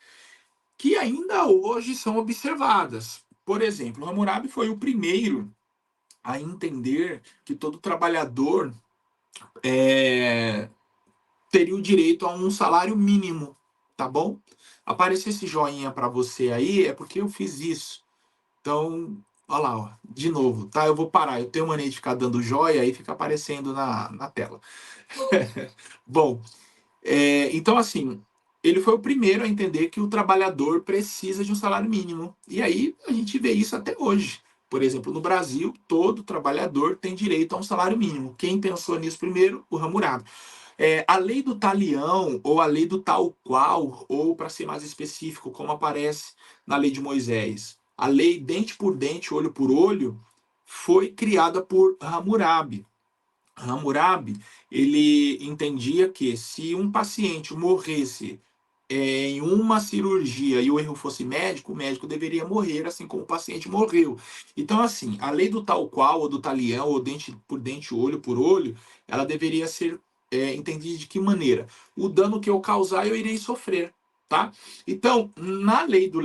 que ainda hoje são observadas. Por exemplo, Hammurabi foi o primeiro a entender que todo trabalhador teria o direito a um salário mínimo, tá bom? Aparecer esse joinha para você aí é porque eu fiz isso. Então, olha lá, ó, de novo, tá? Eu vou parar. Eu tenho mania de ficar dando joia e fica aparecendo na tela. Bom, então, assim, ele foi o primeiro a entender que o trabalhador precisa de um salário mínimo. E aí a gente vê isso até hoje. Por exemplo, no Brasil, todo trabalhador tem direito a um salário mínimo. Quem pensou nisso primeiro? O Hammurabi. A lei do talião, ou a lei do tal qual, ou para ser mais específico, como aparece na lei de Moisés, a lei dente por dente, olho por olho, foi criada por Hammurabi. Hammurabi, ele entendia que se um paciente morresse em uma cirurgia e o erro fosse médico, o médico deveria morrer, assim como o paciente morreu. Então, assim, a lei do tal qual, ou do talião, ou dente por dente, olho por olho, ela deveria ser entendida de que maneira? O dano que eu causar, eu irei sofrer. Tá? Então, na lei do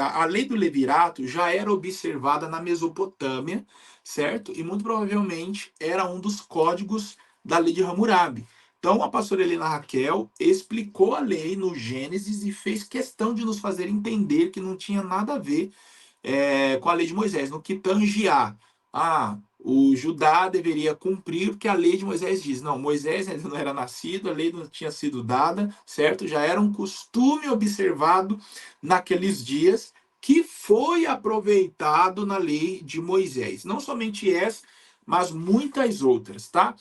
a lei do levirato já era observada na Mesopotâmia, certo? E muito provavelmente era um dos códigos da lei de Hammurabi. Então, a pastora Helena Raquel explicou a lei no Gênesis e fez questão de nos fazer entender que não tinha nada a ver com a lei de Moisés, no que tangia. O Judá deveria cumprir porque a lei de Moisés diz. Não, Moisés ainda não era nascido, a lei não tinha sido dada, certo? Já era um costume observado naqueles dias que foi aproveitado na lei de Moisés. Não somente essa, mas muitas outras, tá?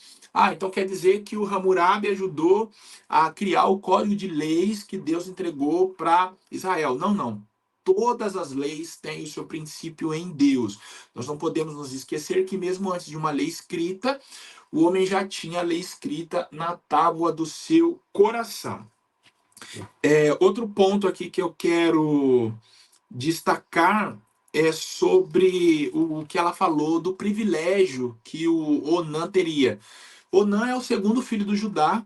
Então quer dizer que o Hammurabi ajudou a criar o código de leis que Deus entregou para Israel. Não, não. Todas as leis têm o seu princípio em Deus. Nós não podemos nos esquecer que mesmo antes de uma lei escrita, o homem já tinha a lei escrita na tábua do seu coração. Outro ponto aqui que eu quero destacar é sobre o que ela falou do privilégio que o Onã teria. Onã é o segundo filho do Judá,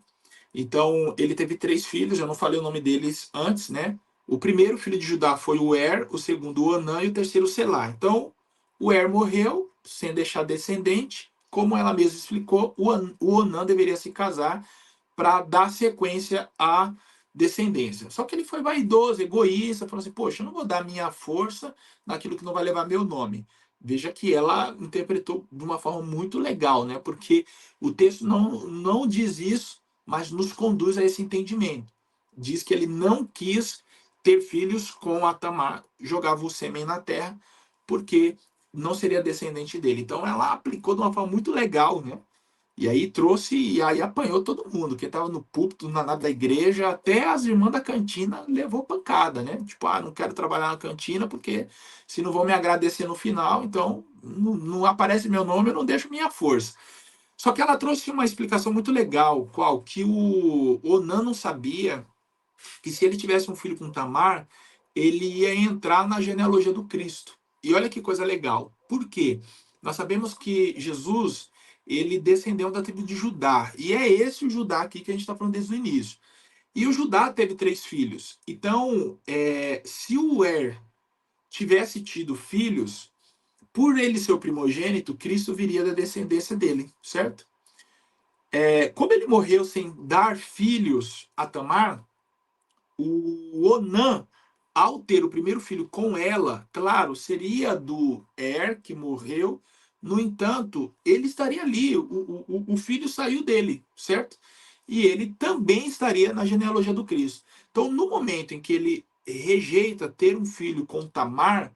então ele teve 3 filhos, eu não falei o nome deles antes, né? O primeiro filho de Judá foi o Er, o segundo o Onã e o terceiro o Selá. Então o Er morreu sem deixar descendente, como ela mesma explicou, o Onã deveria se casar para dar sequência à descendência. Só que ele foi vaidoso, egoísta, falou assim: poxa, eu não vou dar minha força naquilo que não vai levar meu nome. Veja que ela interpretou de uma forma muito legal, né? Porque o texto não diz isso, mas nos conduz a esse entendimento. Diz que ele não quis ter filhos com a Tamar, jogava o sêmen na terra, porque não seria descendente dele. Então ela aplicou de uma forma muito legal, né? E aí trouxe, e aí apanhou todo mundo, que estava no púlpito, na nave da igreja, até as irmãs da cantina levou pancada, né? Tipo, não quero trabalhar na cantina porque se não vão me agradecer no final, então não aparece meu nome, eu não deixo minha força. Só que ela trouxe uma explicação muito legal, qual? Que o Onan não sabia que se ele tivesse um filho com Tamar, ele ia entrar na genealogia do Cristo. E olha que coisa legal. Por quê? Nós sabemos que Jesus, ele descendeu da tribo de Judá. E é esse o Judá aqui que a gente está falando desde o início. E o Judá teve 3 filhos. Então, se o Er tivesse tido filhos, por ele ser o primogênito, Cristo viria da descendência dele, certo? Como ele morreu sem dar filhos a Tamar, o Onan, ao ter o primeiro filho com ela, claro, seria do Er, que morreu. No entanto, ele estaria ali, o filho saiu dele, certo? E ele também estaria na genealogia do Cristo. Então, no momento em que ele rejeita ter um filho com Tamar,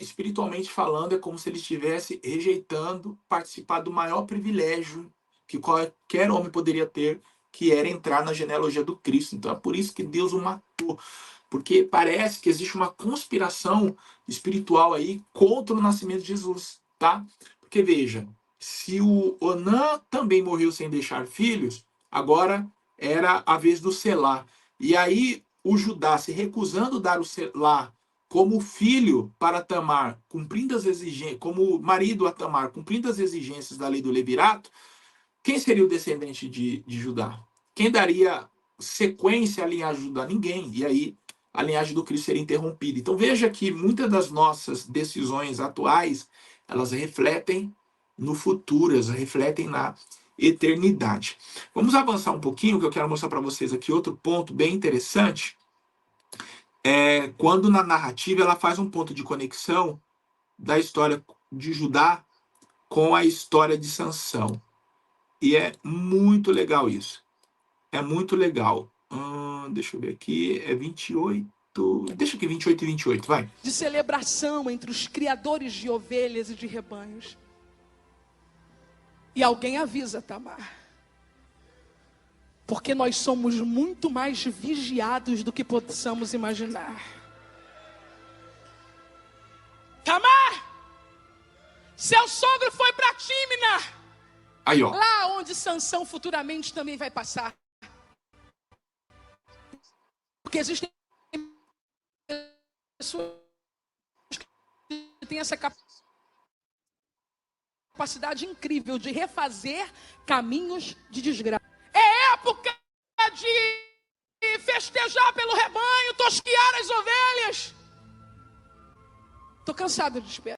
espiritualmente falando, é como se ele estivesse rejeitando participar do maior privilégio que qualquer homem poderia ter, que era entrar na genealogia do Cristo. Então é por isso que Deus o matou, porque parece que existe uma conspiração espiritual aí contra o nascimento de Jesus, tá? Porque veja, se o Onã também morreu sem deixar filhos, agora era a vez do Selá. E aí o Judá se recusando a dar o Selá como filho para Tamar, cumprindo as exigências, como marido a Tamar, cumprindo as exigências da lei do levirato, quem seria o descendente de Judá? Quem daria sequência à linhagem de Judá? Ninguém. E aí a linhagem do Cristo seria interrompida. Então veja que muitas das nossas decisões atuais, elas refletem no futuro, elas refletem na eternidade. Vamos avançar um pouquinho, que eu quero mostrar para vocês aqui outro ponto bem interessante. Quando na narrativa ela faz um ponto de conexão da história de Judá com a história de Sansão. E é muito legal isso. É muito legal. Deixa eu ver aqui. É 28. Deixa aqui 28 e 28, vai. De celebração entre os criadores de ovelhas e de rebanhos. E alguém avisa Tamar. Porque nós somos muito mais vigiados do que possamos imaginar. Tamar! Seu sogro foi para Tímina. Aí, ó. Lá onde Sansão futuramente também vai passar. Porque existem pessoas que têm essa capacidade incrível de refazer caminhos de desgraça. É época de festejar pelo rebanho, tosquiar as ovelhas. Estou cansado de esperar.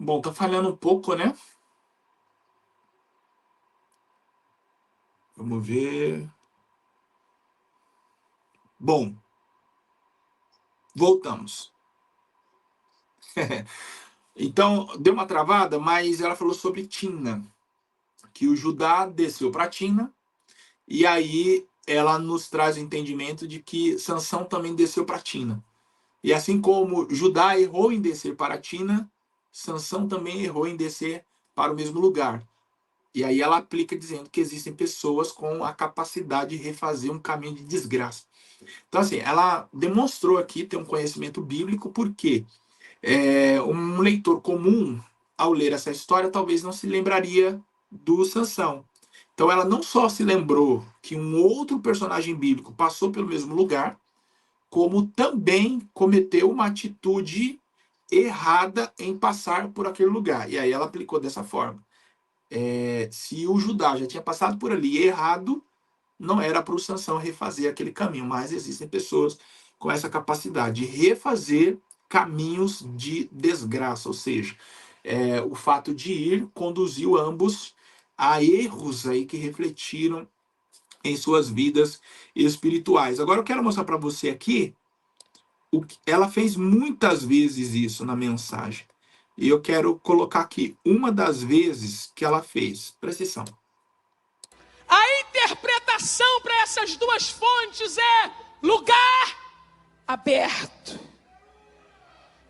Bom, tá falhando um pouco, né? Vamos ver. Bom, voltamos. Então, deu uma travada, mas ela falou sobre Timna, que o Judá desceu para Timna, e aí ela nos traz o entendimento de que Sansão também desceu para Timna. E assim como Judá errou em descer para Timna, Sansão também errou em descer para o mesmo lugar. E aí ela aplica dizendo que existem pessoas com a capacidade de refazer um caminho de desgraça. Então, assim, ela demonstrou aqui ter um conhecimento bíblico, porque um leitor comum, ao ler essa história, talvez não se lembraria do Sansão. Então, ela não só se lembrou que um outro personagem bíblico passou pelo mesmo lugar, como também cometeu uma atitude errada em passar por aquele lugar. E aí ela aplicou dessa forma. Se o Judá já tinha passado por ali errado, não era para o Sansão refazer aquele caminho, mas existem pessoas com essa capacidade de refazer caminhos de desgraça, ou seja, o fato de ir conduziu ambos a erros aí que refletiram em suas vidas espirituais. Agora eu quero mostrar para você aqui ela fez muitas vezes isso na mensagem. E eu quero colocar aqui uma das vezes que ela fez. Presta atenção. A interpretação para essas duas fontes é lugar aberto.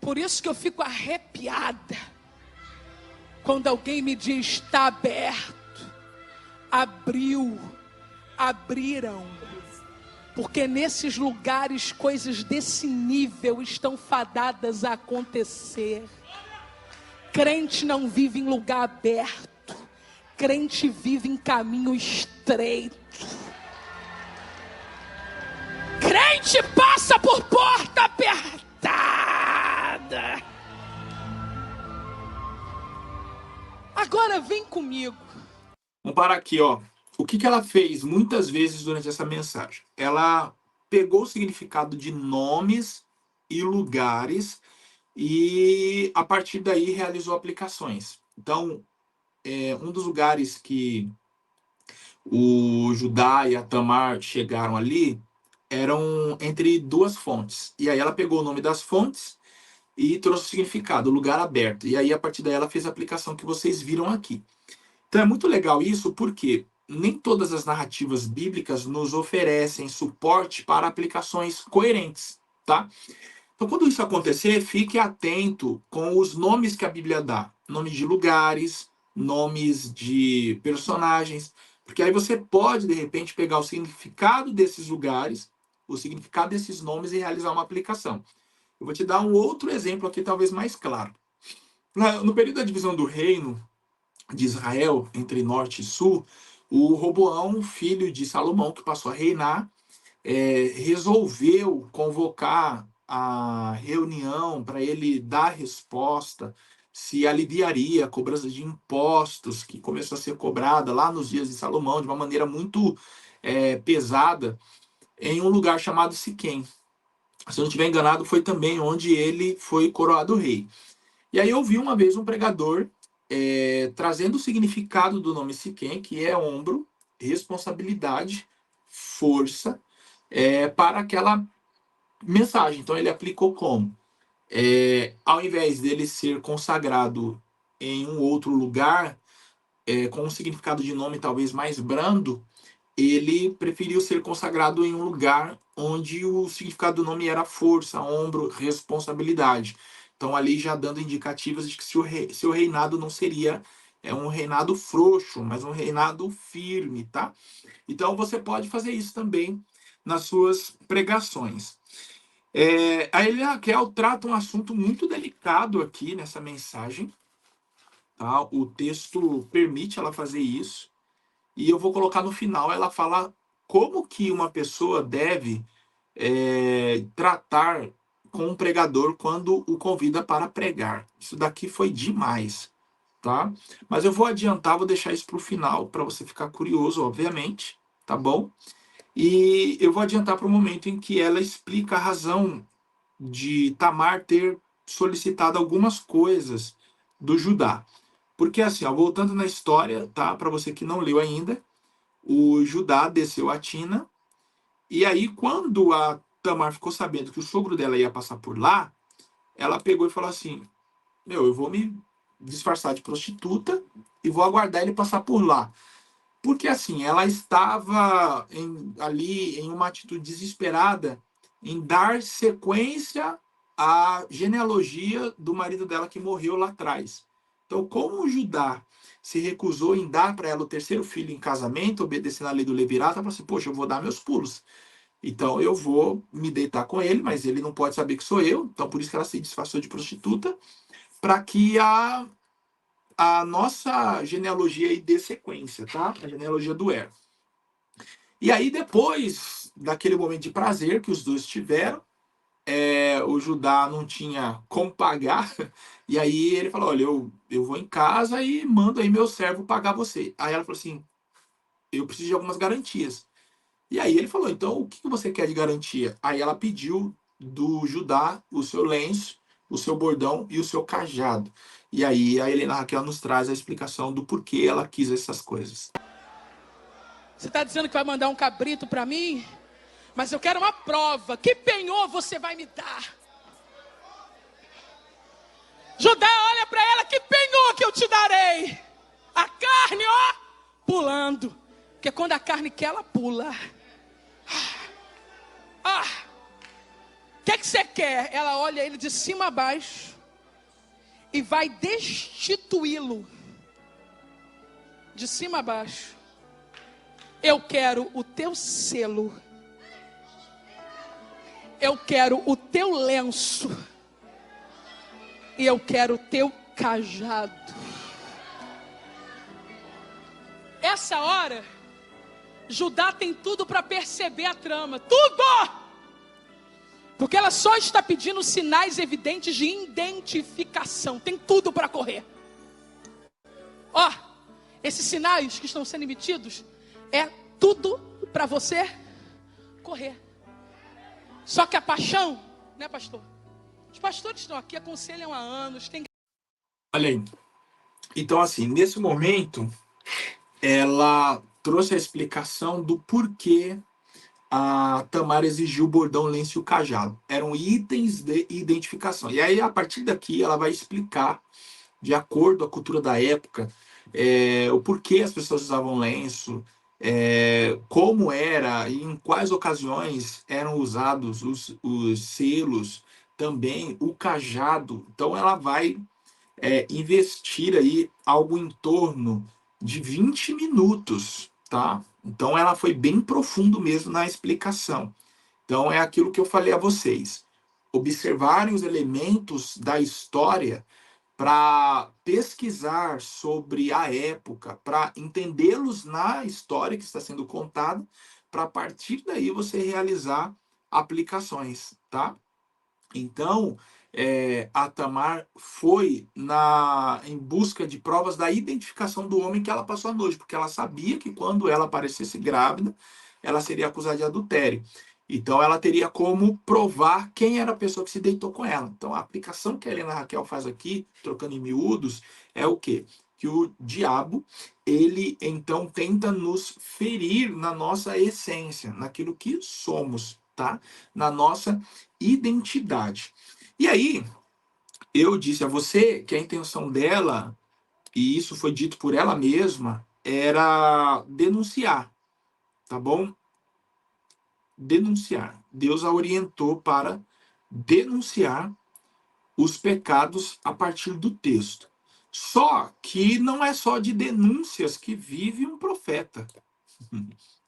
Por isso que eu fico arrepiada quando alguém me diz está aberto, abriu, abriram. Porque nesses lugares coisas desse nível estão fadadas a acontecer. Crente não vive em lugar aberto. Crente vive em caminho estreito. Crente passa por porta apertada. Agora vem comigo. Vamos parar aqui, ó. O que ela fez muitas vezes durante essa mensagem? Ela pegou o significado de nomes e lugares e, a partir daí, realizou aplicações. Então, um dos lugares que o Judá e a Tamar chegaram ali eram entre duas fontes. E aí ela pegou o nome das fontes e trouxe o significado, lugar aberto. E aí, a partir daí, ela fez a aplicação que vocês viram aqui. Então é muito legal isso, porque nem todas as narrativas bíblicas nos oferecem suporte para aplicações coerentes, tá? Então, quando isso acontecer, fique atento com os nomes que a Bíblia dá. Nomes de lugares, nomes de personagens, porque aí você pode, de repente, pegar o significado desses lugares, o significado desses nomes e realizar uma aplicação. Eu vou te dar um outro exemplo aqui, talvez mais claro. No período da divisão do reino de Israel, entre norte e sul, o Roboão, filho de Salomão, que passou a reinar, resolveu convocar a reunião para ele dar resposta se aliviaria a cobrança de impostos que começou a ser cobrada lá nos dias de Salomão de uma maneira muito pesada em um lugar chamado Siquém. Se eu não estiver enganado, foi também onde ele foi coroado rei. E aí eu vi uma vez um pregador trazendo o significado do nome Siquém, que é ombro, responsabilidade, força, para aquela mensagem. Então ele aplicou como? Ao invés dele ser consagrado em um outro lugar, com um significado de nome talvez mais brando, ele preferiu ser consagrado em um lugar onde o significado do nome era força, ombro, responsabilidade. Então, ali já dando indicativas de que seu reinado não seria um reinado frouxo, mas um reinado firme, tá? Então, você pode fazer isso também nas suas pregações. A Helena Raquel trata um assunto muito delicado aqui nessa mensagem, tá? O texto permite ela fazer isso. E eu vou colocar no final, ela fala como que uma pessoa deve tratar com um pregador quando o convida para pregar. Isso daqui foi demais, tá? Mas eu vou adiantar, vou deixar isso para o final, para você ficar curioso, obviamente, tá bom? E eu vou adiantar para o momento em que ela explica a razão de Tamar ter solicitado algumas coisas do Judá. Porque assim, ó, voltando na história, tá? Para você que não leu ainda, o Judá desceu a Tina, e aí quando a Tamar ficou sabendo que o sogro dela ia passar por lá, ela pegou e falou assim, meu, eu vou me disfarçar de prostituta e vou aguardar ele passar por lá. Porque assim, ela estava ali em uma atitude desesperada em dar sequência à genealogia do marido dela que morreu lá atrás. Então, como o Judá se recusou em dar para ela o terceiro filho em casamento, obedecendo à lei do levirato, ela falou assim, poxa, eu vou dar meus pulos. Então, eu vou me deitar com ele, mas ele não pode saber que sou eu. Então, por isso que ela se disfarçou de prostituta, para que a nossa genealogia aí dê sequência, tá? A genealogia do Er. E aí, depois daquele momento de prazer que os dois tiveram, o Judá não tinha como pagar, e aí ele falou: olha, eu vou em casa e mando aí meu servo pagar você. Aí ela falou assim: eu preciso de algumas garantias. E aí ele falou: então o que você quer de garantia? Aí ela pediu do Judá o seu lenço, o seu bordão e o seu cajado. E aí a Helena Raquel nos traz a explicação do porquê ela quis essas coisas. Você está dizendo que vai mandar um cabrito para mim? Mas eu quero uma prova. Que penhor você vai me dar? Judá olha para ela, que penhor que eu te darei? A carne, ó, pulando. Porque quando a carne quer, ela pula. O que você quer? Ela olha ele de cima a baixo e vai destituí-lo. De cima a baixo. Eu quero o teu selo. Eu quero o teu lenço. E eu quero o teu cajado. Essa hora, Judá tem tudo para perceber a trama. Tudo! Porque ela só está pedindo sinais evidentes de identificação. Tem tudo para correr. Ó, esses sinais que estão sendo emitidos é tudo para você correr. Só que a paixão, né, pastor? Os pastores estão aqui, aconselham há anos. Olha aí. Então, assim, nesse momento, ela trouxe a explicação do porquê a Tamar exigiu o bordão, lenço e o cajado. Eram itens de identificação. E aí, a partir daqui, ela vai explicar, de acordo com a cultura da época, o porquê as pessoas usavam lenço, como era e em quais ocasiões eram usados os selos, também o cajado. Então, ela vai investir aí algo em torno de 20 minutos, tá? Então ela foi bem profundo mesmo na explicação. Então é aquilo que eu falei a vocês. Observarem os elementos da história para pesquisar sobre a época, para entendê-los na história que está sendo contada, para a partir daí você realizar aplicações, tá? Então, a Tamar foi em busca de provas da identificação do homem que ela passou a noite, porque ela sabia que quando ela aparecesse grávida, ela seria acusada de adultério. Então, ela teria como provar quem era a pessoa que se deitou com ela. Então, a aplicação que a Helena Raquel faz aqui, trocando em miúdos, é o quê? Que o diabo, ele então tenta nos ferir na nossa essência, naquilo que somos, tá? Na nossa identidade. E aí, eu disse a você que a intenção dela, e isso foi dito por ela mesma, era denunciar, tá bom? Denunciar. Deus a orientou para denunciar os pecados a partir do texto. Só que não é só de denúncias que vive um profeta,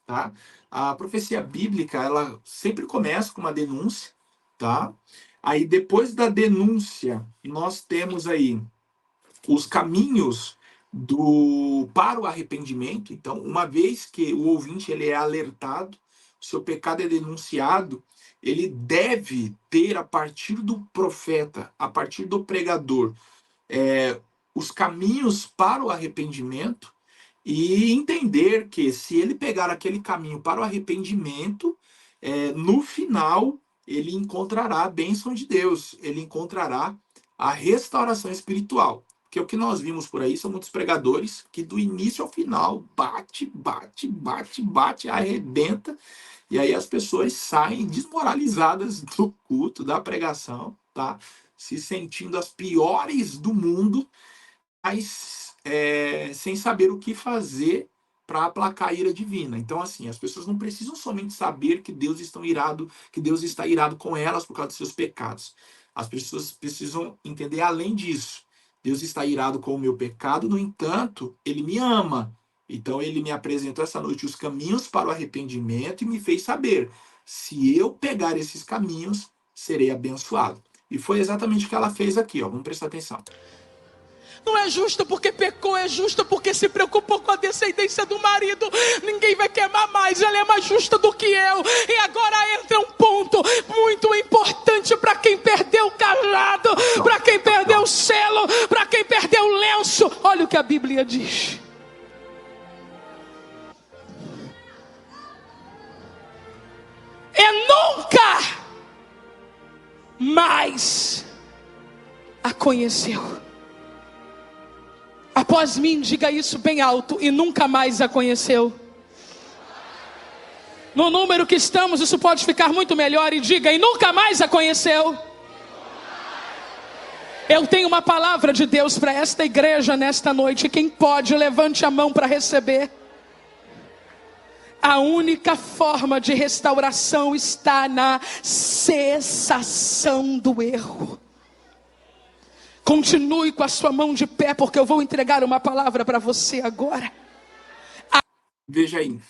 tá? A profecia bíblica, ela sempre começa com uma denúncia, tá? Aí depois da denúncia, nós temos aí os caminhos para o arrependimento. Então, uma vez que o ouvinte ele é alertado, o seu pecado é denunciado, ele deve ter a partir do profeta, a partir do pregador, os caminhos para o arrependimento e entender que se ele pegar aquele caminho para o arrependimento, no final ele encontrará a bênção de Deus, ele encontrará a restauração espiritual. Porque o que nós vimos por aí são muitos pregadores que do início ao final bate, bate, bate, bate, arrebenta, e aí as pessoas saem desmoralizadas do culto, da pregação, tá? Se sentindo as piores do mundo, mas sem saber o que fazer para aplacar a ira divina. Então, assim, as pessoas não precisam somente saber que Deus está irado com elas por causa dos seus pecados. As pessoas precisam entender além disso. Deus está irado com o meu pecado, no entanto, ele me ama. Então, ele me apresentou essa noite os caminhos para o arrependimento e me fez saber: se eu pegar esses caminhos, serei abençoado. E foi exatamente o que ela fez aqui, ó. Vamos prestar atenção. Não é justo porque pecou, é justo porque se preocupou com a descendência do marido. Ninguém vai queimar mais, ela é mais justa do que eu. E agora entra um ponto muito importante para quem perdeu o cajado, para quem perdeu o selo, para quem perdeu o lenço. Olha o que a Bíblia diz. E nunca mais a conheceu. Após mim, diga isso bem alto: e nunca mais a conheceu. No número que estamos, isso pode ficar muito melhor. E diga: e nunca mais a conheceu. Eu tenho uma palavra de Deus para esta igreja nesta noite. Quem pode, levante a mão para receber. A única forma de restauração está na cessação do erro. Continue com a sua mão de pé, porque eu vou entregar uma palavra para você agora. Veja aí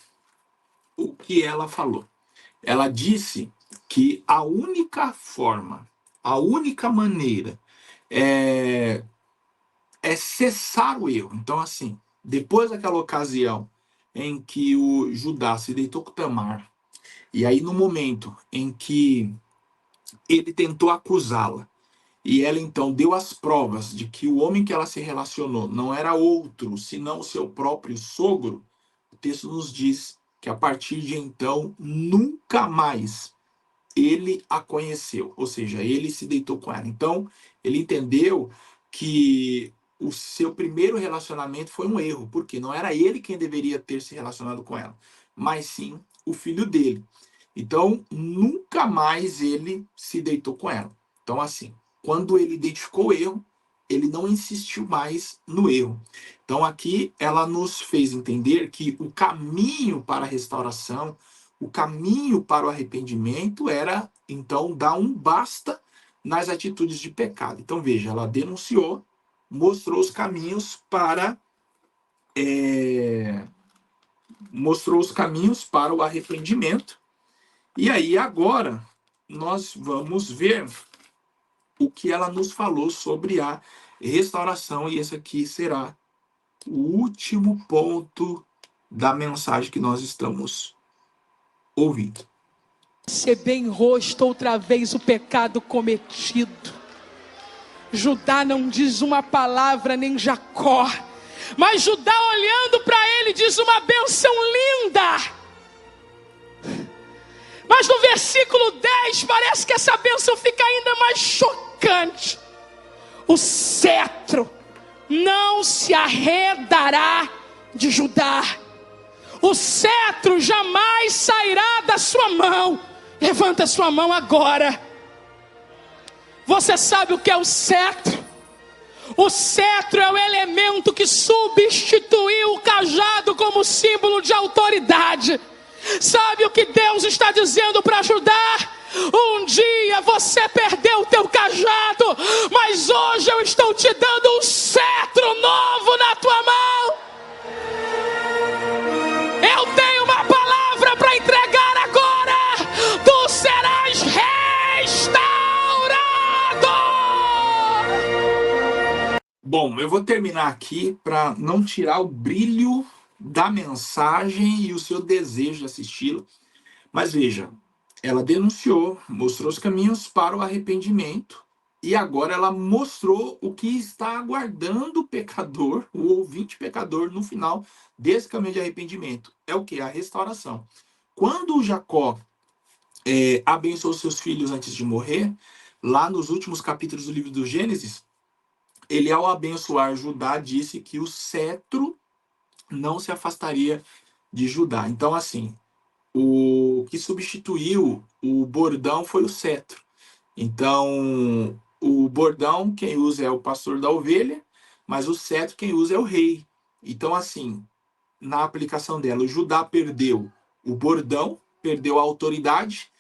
o que ela falou. Ela disse que a única forma, a única maneira é cessar o erro. Então, assim, depois daquela ocasião em que o Judá se deitou com Tamar, e aí no momento em que ele tentou acusá-la, e ela então deu as provas de que o homem que ela se relacionou não era outro, senão o seu próprio sogro, o texto nos diz que a partir de então, nunca mais ele a conheceu. Ou seja, ele se deitou com ela. Então, ele entendeu que o seu primeiro relacionamento foi um erro, porque não era ele quem deveria ter se relacionado com ela, mas sim o filho dele. Então, nunca mais ele se deitou com ela. Então, assim, quando ele identificou o erro, ele não insistiu mais no erro. Então, aqui ela nos fez entender que o caminho para a restauração, o caminho para o arrependimento era, então, dar um basta nas atitudes de pecado. Então, veja, ela denunciou, mostrou os caminhos para o arrependimento. E aí, agora, nós vamos ver o que ela nos falou sobre a restauração, e esse aqui será o último ponto da mensagem que nós estamos ouvindo. Receber em rosto outra vez o pecado cometido. Judá não diz uma palavra, nem Jacó, mas Judá, olhando para ele, diz uma bênção linda. Mas no versículo 10, parece que essa bênção fica ainda mais chocante. O cetro não se arredará de Judá. O cetro jamais sairá da sua mão. Levanta sua mão agora. Você sabe o que é o cetro? O cetro é o elemento que substituiu o cajado como símbolo de autoridade. Sabe o que Deus está dizendo para ajudar? Um dia você perdeu o teu cajado, mas hoje eu estou te dando um cetro novo na tua mão. Eu tenho uma palavra para entregar agora. Tu serás restaurado. Bom, eu vou terminar aqui para não tirar o brilho da mensagem e o seu desejo de assisti-la. Mas veja, ela denunciou, mostrou os caminhos para o arrependimento, e agora ela mostrou o que está aguardando o pecador, o ouvinte pecador, no final desse caminho de arrependimento. É o que? A restauração. Quando Jacó abençoou seus filhos antes de morrer, lá nos últimos capítulos do livro do Gênesis, ele ao abençoar Judá disse que o cetro não se afastaria de Judá. Então, assim, o que substituiu o bordão foi o cetro. Então, o bordão quem usa é o pastor da ovelha, mas o cetro quem usa é o rei. Então, assim, na aplicação dela, o Judá perdeu o bordão, perdeu a autoridade,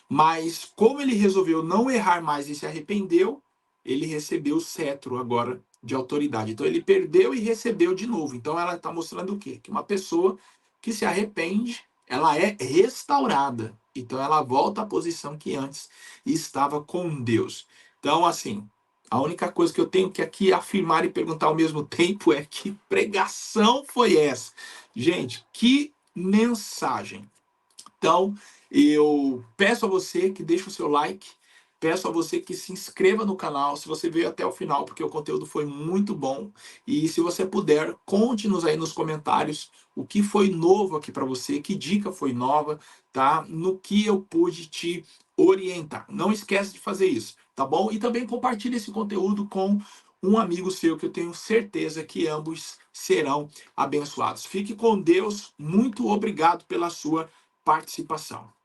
mas como ele resolveu não errar mais e se arrependeu, ele recebeu o cetro agora de autoridade. Então ele perdeu e recebeu de novo. Então ela está mostrando o quê? Que uma pessoa que se arrepende, ela é restaurada. Então ela volta à posição que antes estava com Deus. Então, assim, a única coisa que eu tenho que aqui afirmar e perguntar ao mesmo tempo é que pregação foi essa? Gente, que mensagem! Então, eu peço a você que deixe o seu like, peço a você que se inscreva no canal, se você veio até o final, porque o conteúdo foi muito bom. E se você puder, conte-nos aí nos comentários o que foi novo aqui para você, que dica foi nova, tá? No que eu pude te orientar. Não esquece de fazer isso, tá bom? E também compartilhe esse conteúdo com um amigo seu, que eu tenho certeza que ambos serão abençoados. Fique com Deus, muito obrigado pela sua participação.